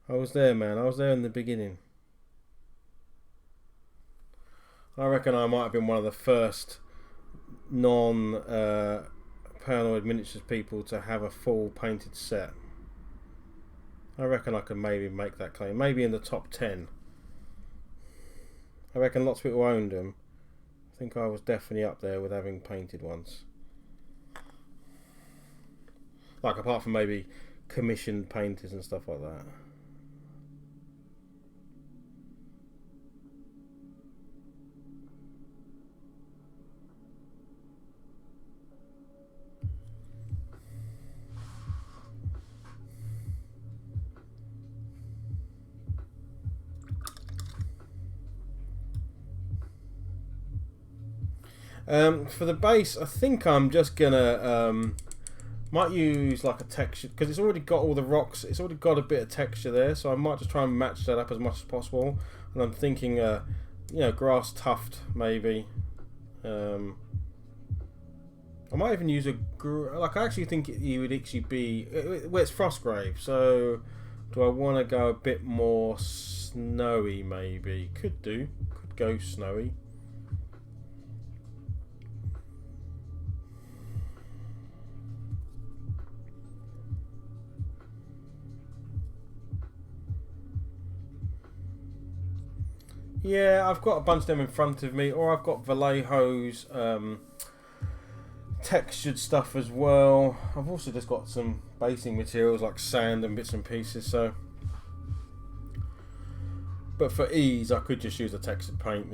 I was there, man. I was there in the beginning. I reckon I might have been one of the first non-Paranoid Miniatures people to have a full painted set. I reckon I could maybe make that claim. Maybe in the top 10. I reckon lots of people owned them. I think I was definitely up there with having painted ones. Like, apart from maybe commissioned painters and stuff like that. For the base, I think I'm just gonna might use like a texture because it's already got all the rocks. It's already got a bit of texture there, so I might just try and match that up as much as possible. And I'm thinking, grass tuft maybe. I might even use I actually think it would actually be it's Frostgrave. So do I want to go a bit more snowy? Maybe could go snowy. Yeah, I've got a bunch of them in front of me, or I've got Vallejo's textured stuff as well. I've also just got some basing materials like sand and bits and pieces. So, but for ease, I could just use a textured paint.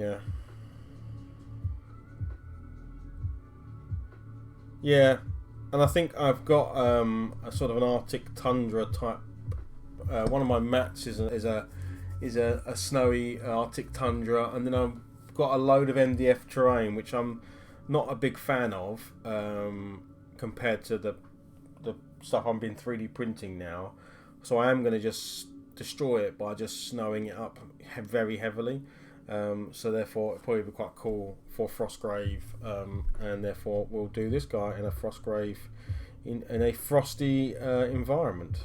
Yeah, and I think I've got a sort of an Arctic tundra type. One of my mats is a snowy Arctic tundra, and then I've got a load of MDF terrain, which I'm not a big fan of compared to the stuff I'm been 3D printing now. So I am going to just destroy it by just snowing it up very heavily. So therefore, it'll probably be quite cool for Frostgrave, and therefore we'll do this guy in a Frostgrave in a frosty environment.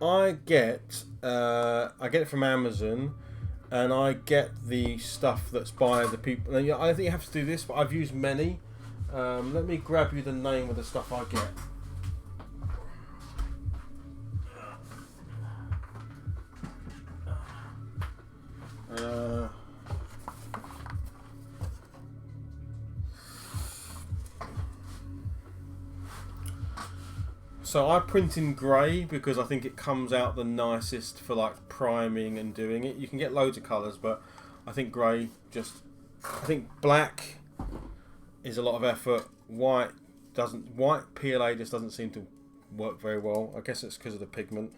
I get it from Amazon, and I get the stuff that's by the people. I think you have to do this, but I've used many. Let me grab you the name of the stuff I get. So I print in grey because I think it comes out the nicest for like priming and doing it. You can get loads of colours, but I think grey I think black is a lot of effort. White PLA just doesn't seem to work very well. I guess it's because of the pigment.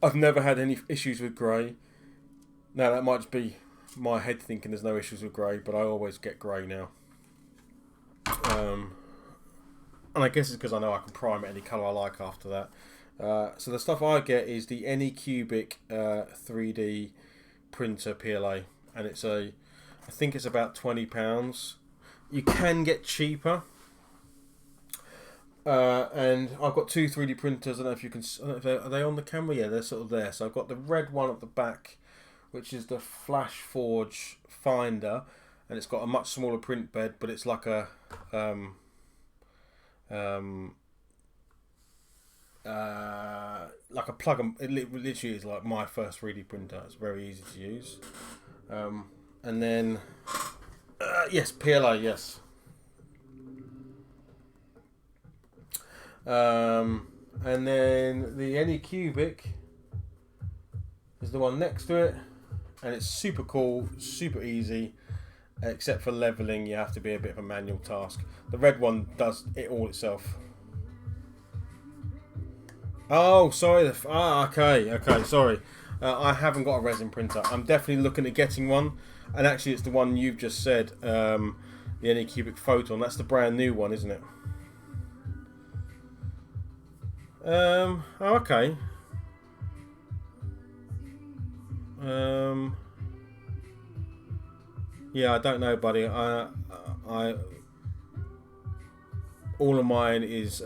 I've never had any issues with grey. Now that might just be my head thinking there's no issues with grey, but I always get grey now. And I guess it's because I know I can prime it any colour I like after that. So the stuff I get is the Anycubic 3D printer PLA, and I think it's about £20. You can get cheaper. And I've got two 3D printers. I don't know if you can. Are they on the camera? Yeah, they're sort of there. So I've got the red one at the back, which is the Flash Forge Finder, and it's got a much smaller print bed, but it's like a like a plug and it literally is like my first 3D printer. It's very easy to use. And then yes, PLA, yes. And then the Anycubic is the one next to it, and it's super cool, super easy, except for leveling. You have to be a bit of a manual task. The red one does it all itself. Oh, sorry. Okay. Sorry. I haven't got a resin printer. I'm definitely looking at getting one, and actually, it's the one you've just said. The Anycubic Photon. That's the brand new one, isn't it? Oh, okay. Yeah, I don't know, buddy. I all of mine is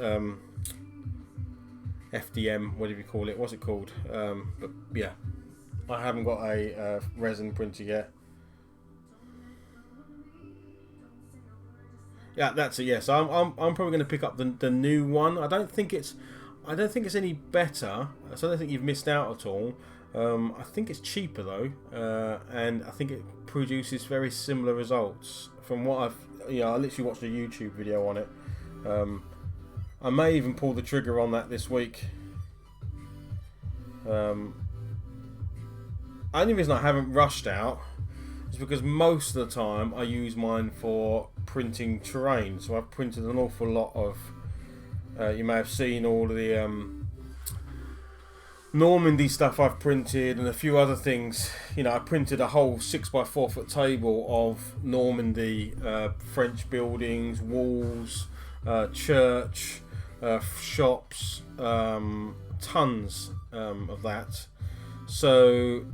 FDM, whatever you call it. What's it called? But yeah, I haven't got a resin printer yet. Yeah, that's it. Yes, I'm probably going to pick up the new one. I don't think it's any better. So I don't think you've missed out at all. I think it's cheaper though, and I think it produces very similar results from what I literally watched a YouTube video on it. I may even pull the trigger on that this week. only reason I haven't rushed out is because most of the time I use mine for printing terrain. So I've printed an awful lot of. You may have seen all of the Normandy stuff I've printed and a few other things. You know, I printed a whole 6x4 foot table of Normandy, French buildings, walls, church, shops, tons of that. So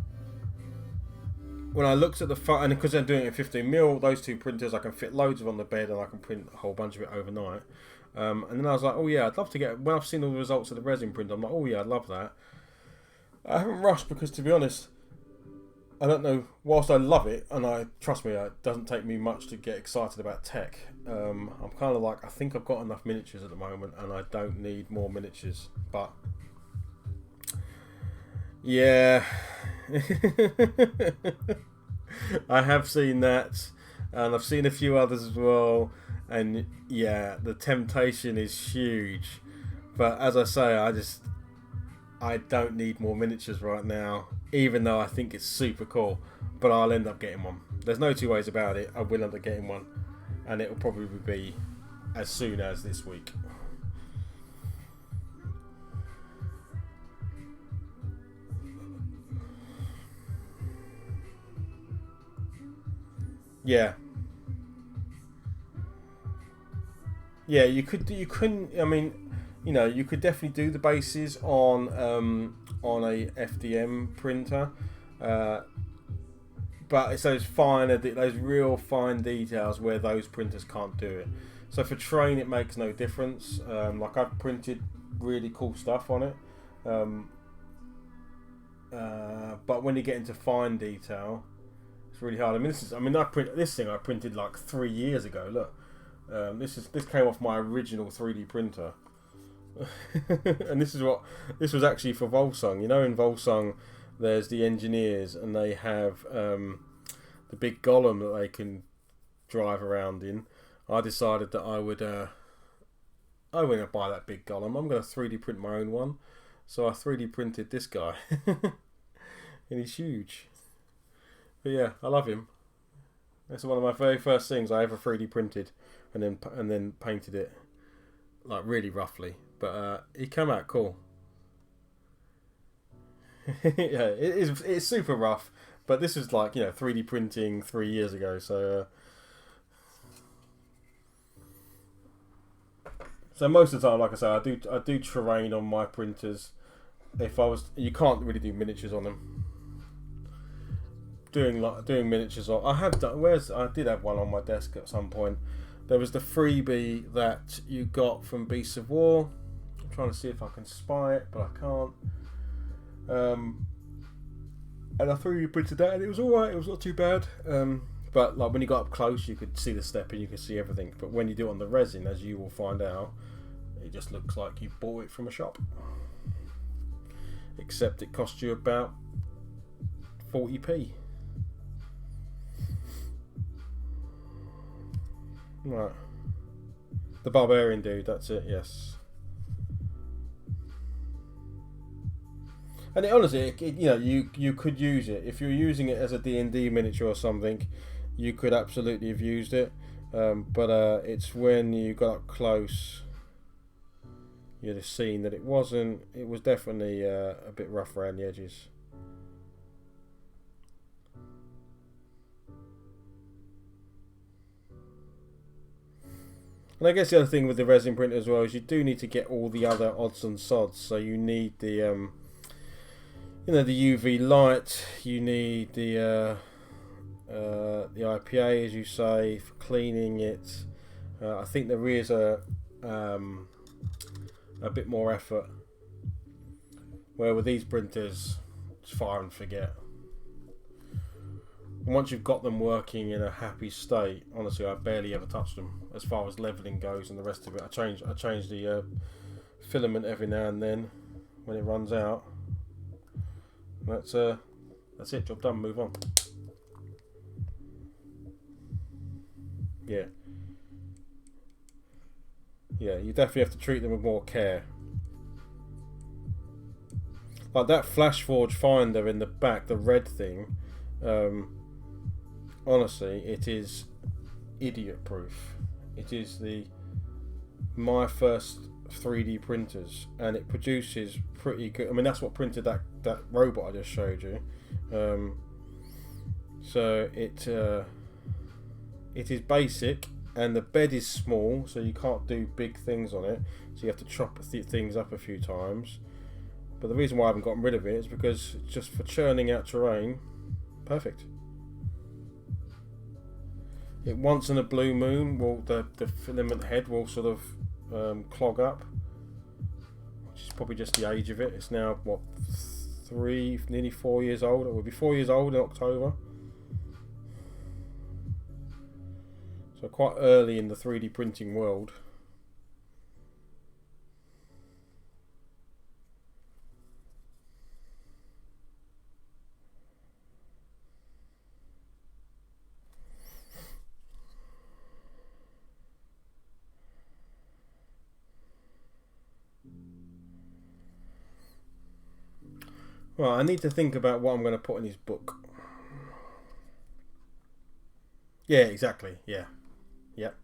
when I looked at the front, and because I'm doing it in 15mm, those two printers, I can fit loads of on the bed and I can print a whole bunch of it overnight. And then I was like, oh yeah, I'd love to get, when I've seen all the results of the resin print, I'm like, oh yeah, I'd love that. I haven't rushed because, to be honest, I don't know, whilst I love it, and trust me, it doesn't take me much to get excited about tech, I'm kind of like, I think I've got enough miniatures at the moment and I don't need more miniatures. But yeah, I have seen that, and I've seen a few others as well, and yeah, the temptation is huge. But as I say, I don't need more miniatures right now, even though I think it's super cool. But I'll end up getting one. There's no two ways about it. I will end up getting one, and it'll probably be as soon as this week. Yeah. Yeah, you couldn't. I mean, you know, you could definitely do the bases on a FDM printer, but it's those those real fine details where those printers can't do it. So for train, it makes no difference. Like I've printed really cool stuff on it, but when you get into fine detail, it's really hard. I mean, this thing I printed like 3 years ago. Look. This came off my original 3D printer, and this was actually for Volsung. You know, in Volsung, there's the engineers, and they have the big golem that they can drive around in. I decided that I wouldn't buy that big golem. I'm going to 3D print my own one, so I 3D printed this guy, and he's huge. But yeah, I love him. That's one of my very first things I ever 3D printed. And then painted it like really roughly, but he came out cool. Yeah, it's super rough, but this was like, you know, 3D printing 3 years ago. So most of the time, like I say, I do terrain on my printers. You can't really do miniatures on them. Doing miniatures on, I did have one on my desk at some point. There was the freebie that you got from Beasts of War. I'm trying to see if I can spy it, but I can't. And I 3D printed that, and it was alright. It was not too bad. But like when you got up close, you could see the step and you could see everything. But when you do it on the resin, as you will find out, it just looks like you bought it from a shop. Except it cost you about 40p. Right, the barbarian dude. That's it. Yes, and honestly, you know, you could use it if you're using it as a D&D miniature or something. You could absolutely have used it, but it's when you got up close, you'd have seen that it wasn't. It was definitely a bit rough around the edges. And I guess the other thing with the resin printer as well is you do need to get all the other odds and sods. So you need the, you know, the UV light. You need the IPA, as you say, for cleaning it. I think there is a bit more effort. Where with these printers, it's fire and forget. And once you've got them working in a happy state, honestly, I barely ever touch them as far as leveling goes and the rest of it. I change the filament every now and then when it runs out. That's it. Job done. Move on. Yeah. You definitely have to treat them with more care. Like that Flash Forge finder in the back, the red thing. Honestly, it is idiot proof. It is my first 3D printers, and it produces pretty good. I mean, that's what printed that robot I just showed you. So it is basic, and the bed is small, so you can't do big things on it. So you have to chop things up a few times. But the reason why I haven't gotten rid of it is because it's just for churning out terrain, perfect. It once in a blue moon, the filament head will sort of clog up, which is probably just the age of it. It's now what, nearly 4 years old. It will be 4 years old in October. So quite early in the 3D printing world. Well, I need to think about what I'm going to put in his book. Yeah, exactly. Yeah. Yep.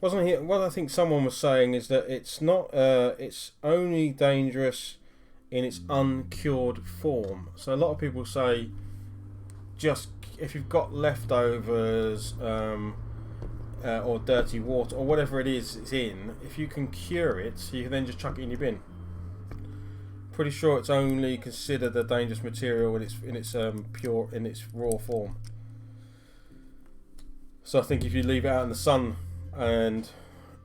Wasn't he? What I think someone was saying is that it's not. It's only dangerous in its uncured form. So a lot of people say, just if you've got leftovers or dirty water or whatever it is it's in, if you can cure it, you can then just chuck it in your bin. Pretty sure it's only considered a dangerous material in its pure, in its raw form. So I think if you leave it out in the sun and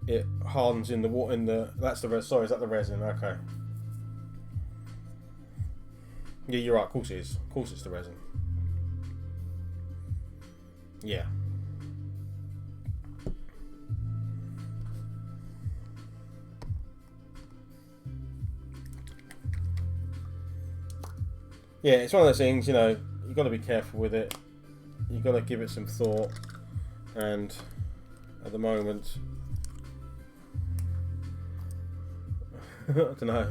it hardens in the water, that's the resin. Sorry, is that the resin? Okay. Yeah, you're right. Of course it is. Of course it's the resin. Yeah. Yeah, it's one of those things, you've got to be careful with it. You've got to give it some thought. And at the moment, I don't know.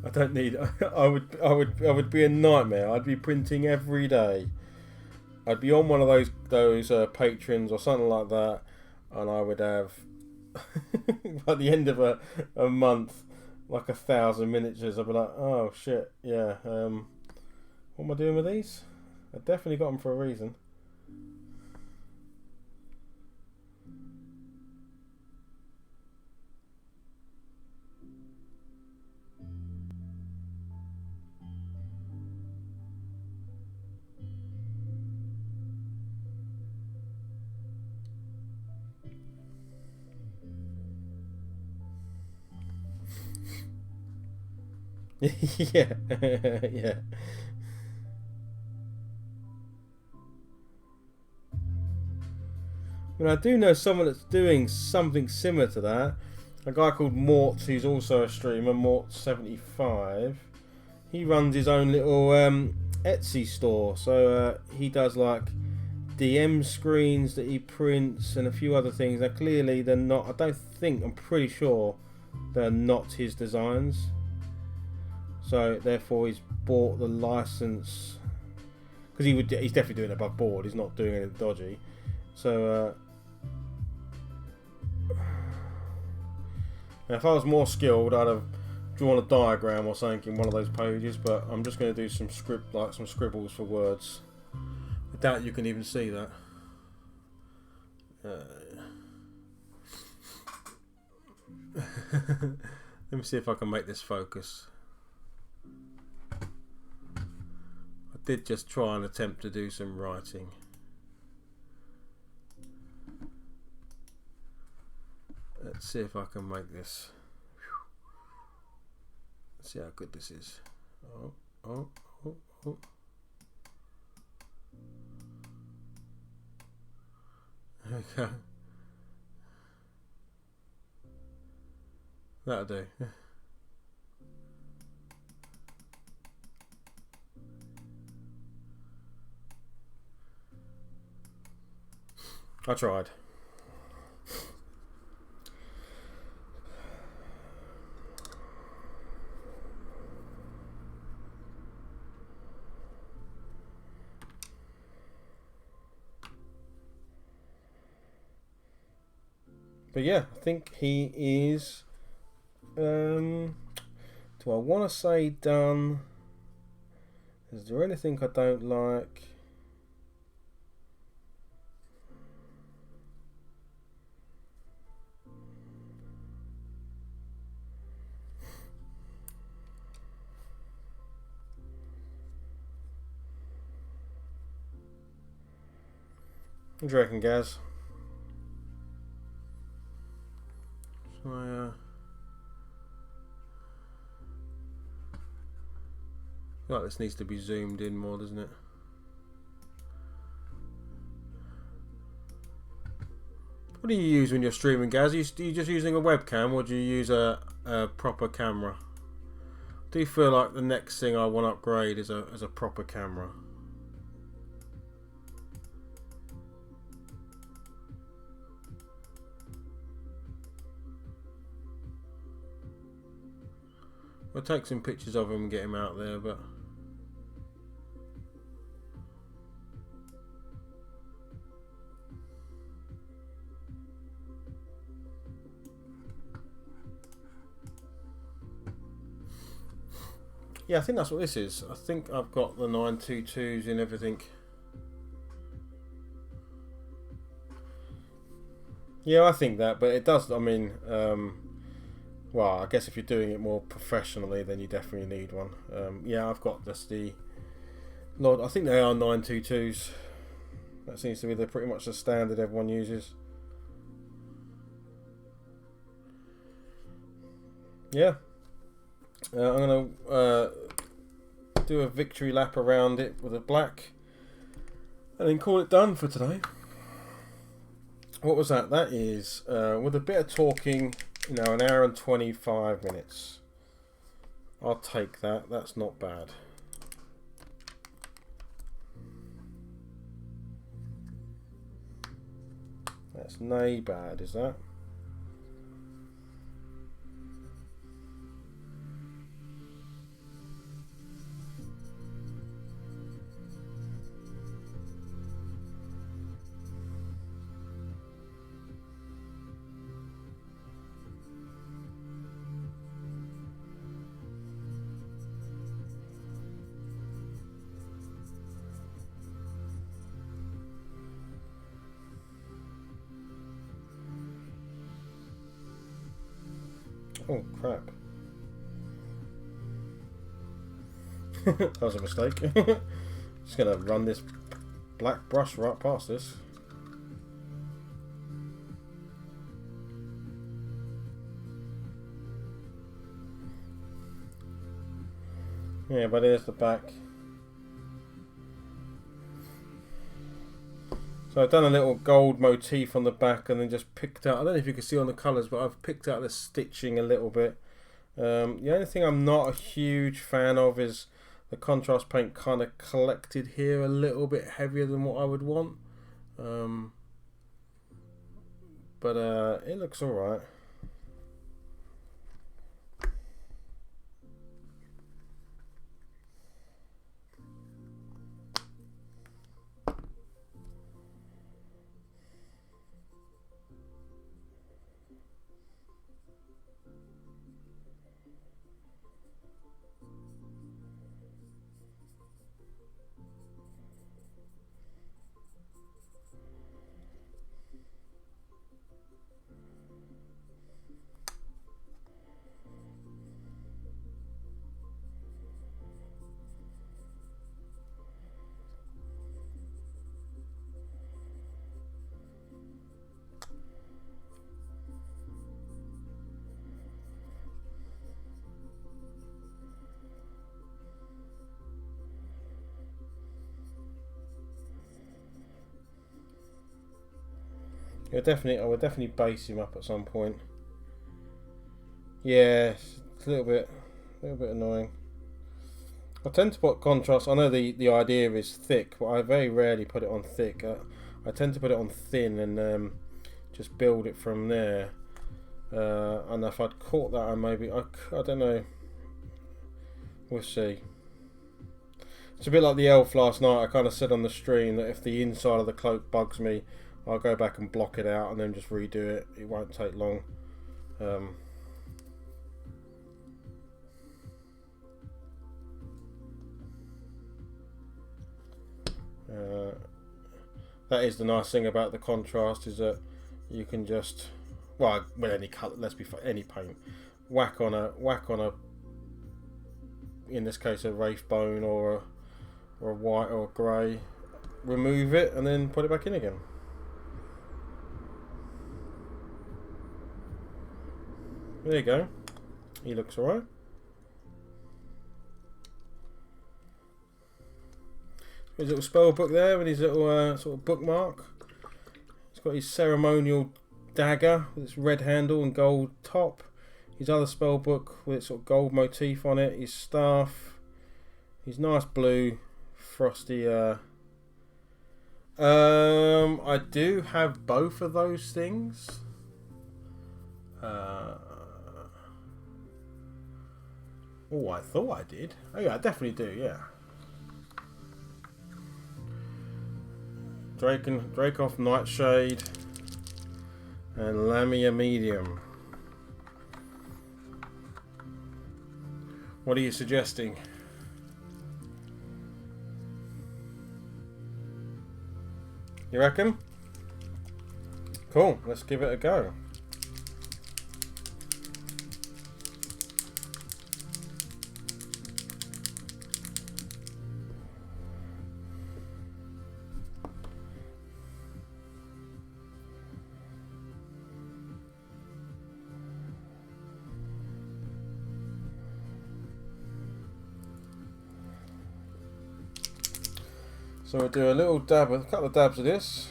I don't need. I would be a nightmare. I'd be printing every day. I'd be on one of those patrons or something like that, and I would have by the end of a month like 1,000 miniatures. I'd be like, oh shit, yeah. What am I doing with these? I definitely got them for a reason. Yeah, yeah. And I do know someone that's doing something similar to that. A guy called Mort, who's also a streamer, Mort75. He runs his own little Etsy store. So he does like DM screens that he prints and a few other things. Now clearly they're not. I'm pretty sure they're not his designs. So therefore he's bought the license because he's definitely doing it above board. He's not doing anything dodgy. So now if I was more skilled, I'd have drawn a diagram or something in one of those pages. But I'm just going to do some some scribbles for words. I doubt you can even see that. Let me see if I can make this focus. I did just try and attempt to do some writing. Let's see if I can make this. Let's see how good this is. Oh. Okay. That'll do. I tried. But yeah, I think he is. Do I want to say done? Is there anything I don't like? What do you reckon, Gaz? So, I feel like this needs to be zoomed in more, doesn't it? What do you use when you're streaming, Gaz? Are you just using a webcam, or do you use a proper camera? I do feel like the next thing I want to upgrade is a proper camera. I'll take some pictures of him and get him out there, but yeah, I think that's what this is. I think I've got the 922s and everything. Yeah, I think that, but it does. I mean, well, I guess if you're doing it more professionally, then you definitely need one. Yeah, I've got just the Lord. I think they are 922s. That seems to be pretty much the standard everyone uses. Yeah, I'm gonna do a victory lap around it with a black, and then call it done for today. What was that? That is with a bit of talking. You know, 1 hour and 25 minutes. I'll take that. That's not bad. That's nay bad, is that? Oh crap. That was a mistake. Just gonna run this black brush right past this. Yeah, but there's the back. So I've done a little gold motif on the back and then just picked out, I don't know if you can see on the colours, but I've picked out the stitching a little bit. The only thing I'm not a huge fan of is the contrast paint kind of collected here a little bit heavier than what I would want. But it looks alright. I would definitely base him up at some point. Yeah, it's a little bit annoying. I tend to put contrast. I know the idea is thick, but I very rarely put it on thick. I tend to put it on thin and just build it from there. And if I'd caught that, I don't know. We'll see. It's a bit like the elf last night. I kind of said on the stream that if the inside of the cloak bugs me, I'll go back and block it out and then just redo it. It won't take long. That is the nice thing about the contrast, is that you can just, well, with any colour, let's be fair, any paint, whack on a, in this case, a wraith bone or a white or a grey, remove it and then put it back in again. There you go. He looks alright. His little spell book there with his little sort of bookmark. He's got his ceremonial dagger with its red handle and gold top. His other spell book with its sort of gold motif on it. His staff. His nice blue frosty. I do have both of those things. Oh, I thought I did. Oh yeah, I definitely do. Yeah. Dracoff Nightshade and Lamia Medium. What are you suggesting? You reckon? Cool, let's give it a go. So we'll do a little dab, a couple of dabs of this.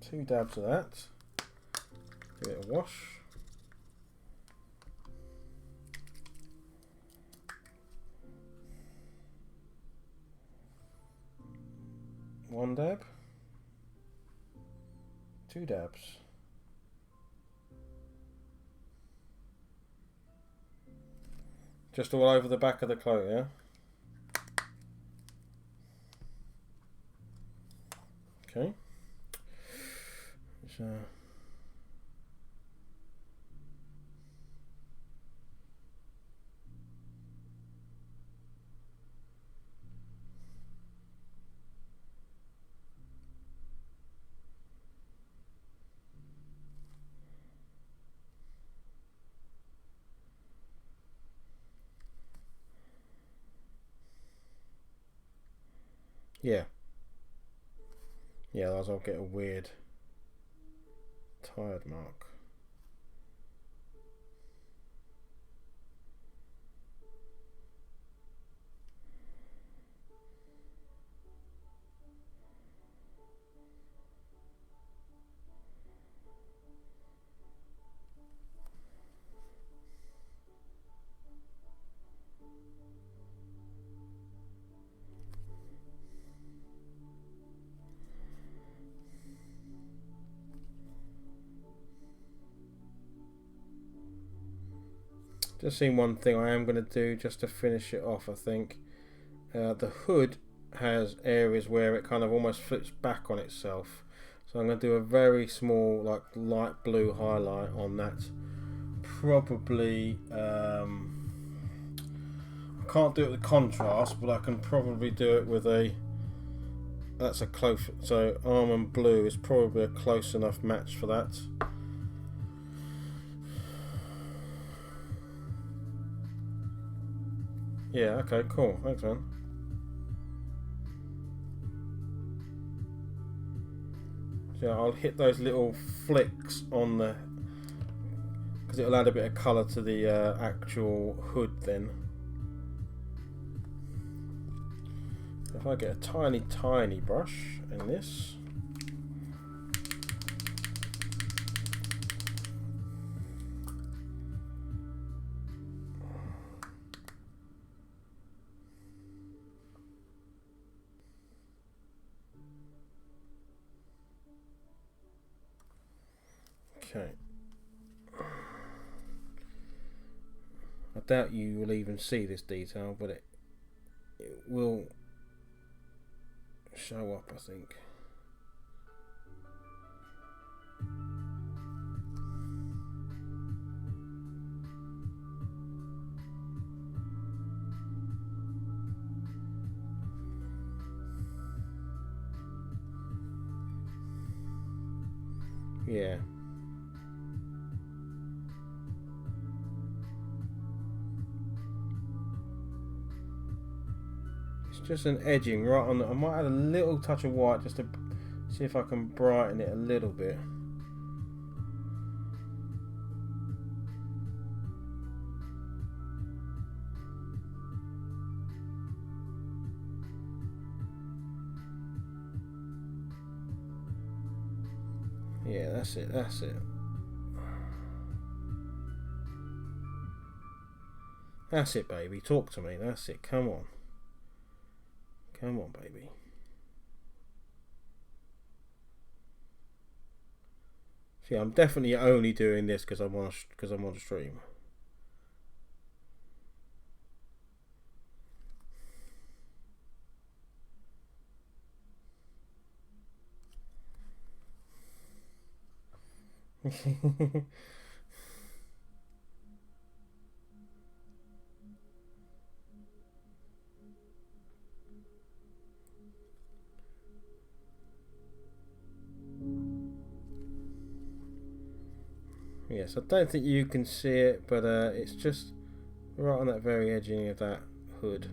2 dabs of that. Give it a wash. One dab. 2 dabs. Just all over the back of the cloak, yeah? Okay. So, yeah. Yeah, otherwise I'll get a weird tired mark. Just seen one thing I am going to do just to finish it off, I think. The hood has areas where it kind of almost flips back on itself. So I'm going to do a very small, like, light blue highlight on that. Probably, I can't do it with contrast, but I can probably do it with a, that's a close, so almond blue is probably a close enough match for that. Yeah, okay, cool. Thanks, man. So I'll hit those little flicks on the, because it'll add a bit of colour to the actual hood then. If I get a tiny brush in this. Okay. I doubt you will even see this detail, but it will show up, I think. Yeah. It's just an edging right on the, I might add a little touch of white just to see if I can brighten it a little bit. Yeah, that's it, that's it. That's it, baby. Talk to me. That's it. Come on. Come on, baby. See, I'm definitely only doing this because I'm on a stream. Yes, I don't think you can see it, but it's just right on that very edging of that hood.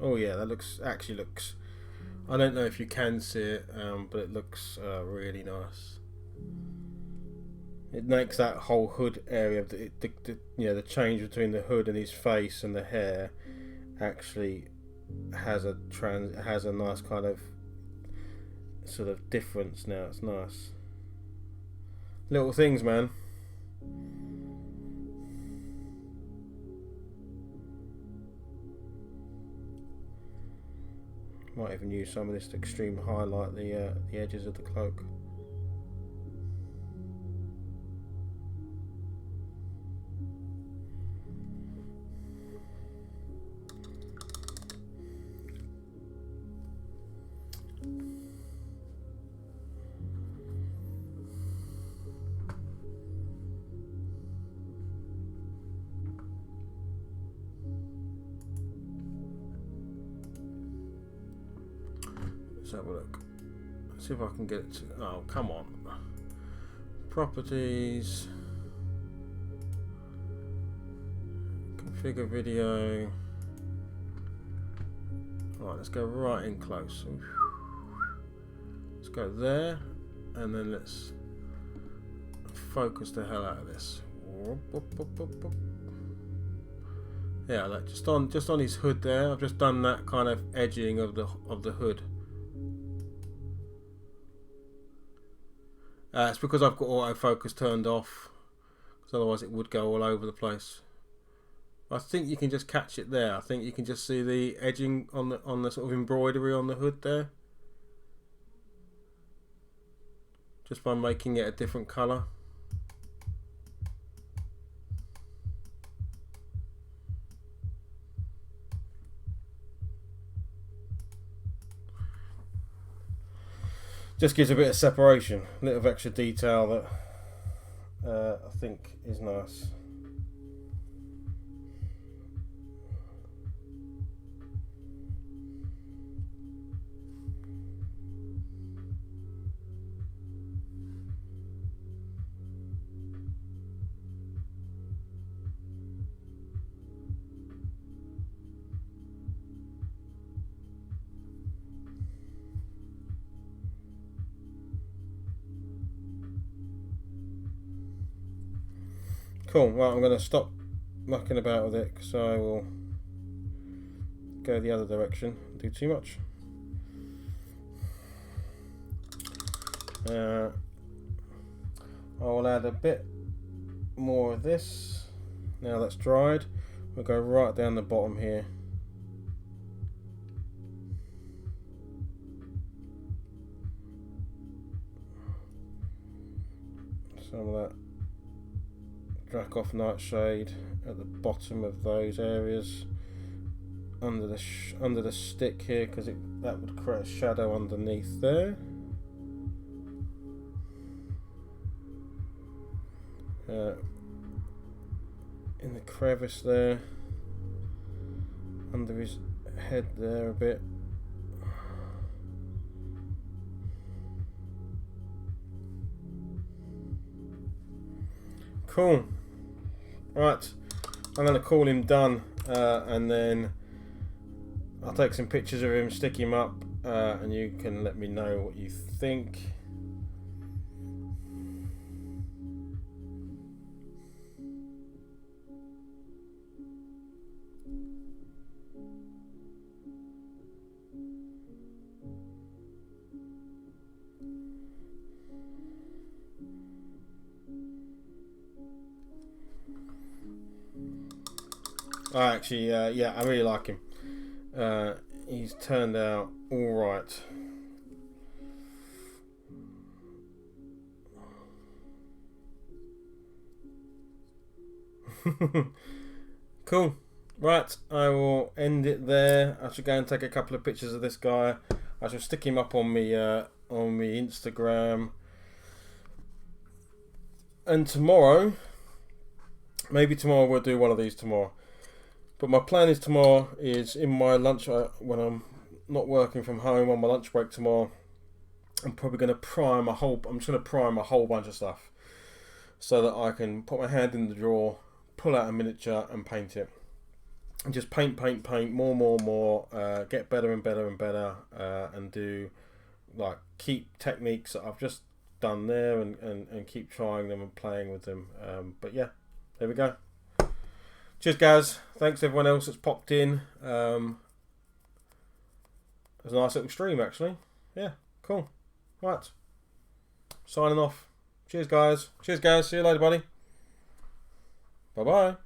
Oh yeah, that actually looks. I don't know if you can see it, but it looks really nice. It makes that whole hood area, the change between the hood and his face and the hair, actually has a nice kind of sort of difference now. It's nice. Little things, man. Might even use some of this to extreme highlight the edges of the cloak. Let's have a look. Let's see if I can get it to. Oh, come on. Properties. Configure video. Alright, let's go right in close. Let's go there, and then let's focus the hell out of this. Yeah, like just on his hood there. I've just done that kind of edging of the hood. It's because I've got autofocus turned off, because otherwise it would go all over the place. I think you can just catch it there. I think you can just see the edging on the sort of embroidery on the hood there, just by making it a different colour. Just gives a bit of separation, a little of extra detail that I think is nice. Cool, well, I'm going to stop mucking about with it because I will go the other direction and do too much. I will add a bit more of this. Now that's dried, we'll go right down the bottom here. Some of that Dracoff Nightshade at the bottom of those areas. under the stick here, because that would create a shadow underneath there. In the crevice there, under his head there a bit. Cool. Right, I'm going to call him done, and then I'll take some pictures of him, stick him up, and you can let me know what you think. Actually, yeah, I really like him. He's turned out all right. Cool. Right, I will end it there. I should go and take a couple of pictures of this guy. I shall stick him up on me Instagram. And tomorrow, maybe tomorrow we'll do one of these tomorrow. But my plan is tomorrow is in my lunch, when I'm not working from home on my lunch break tomorrow, I'm probably going to prime a whole bunch of stuff so that I can put my hand in the drawer, pull out a miniature and paint it. And just paint, more, get better and better and better, and do, like, keep techniques that I've just done there and keep trying them and playing with them. But yeah, there we go. Cheers, guys. Thanks to everyone else that's popped in. It was a nice little stream, actually. Yeah, cool. Right. Signing off. Cheers, guys. See you later, buddy. Bye-bye.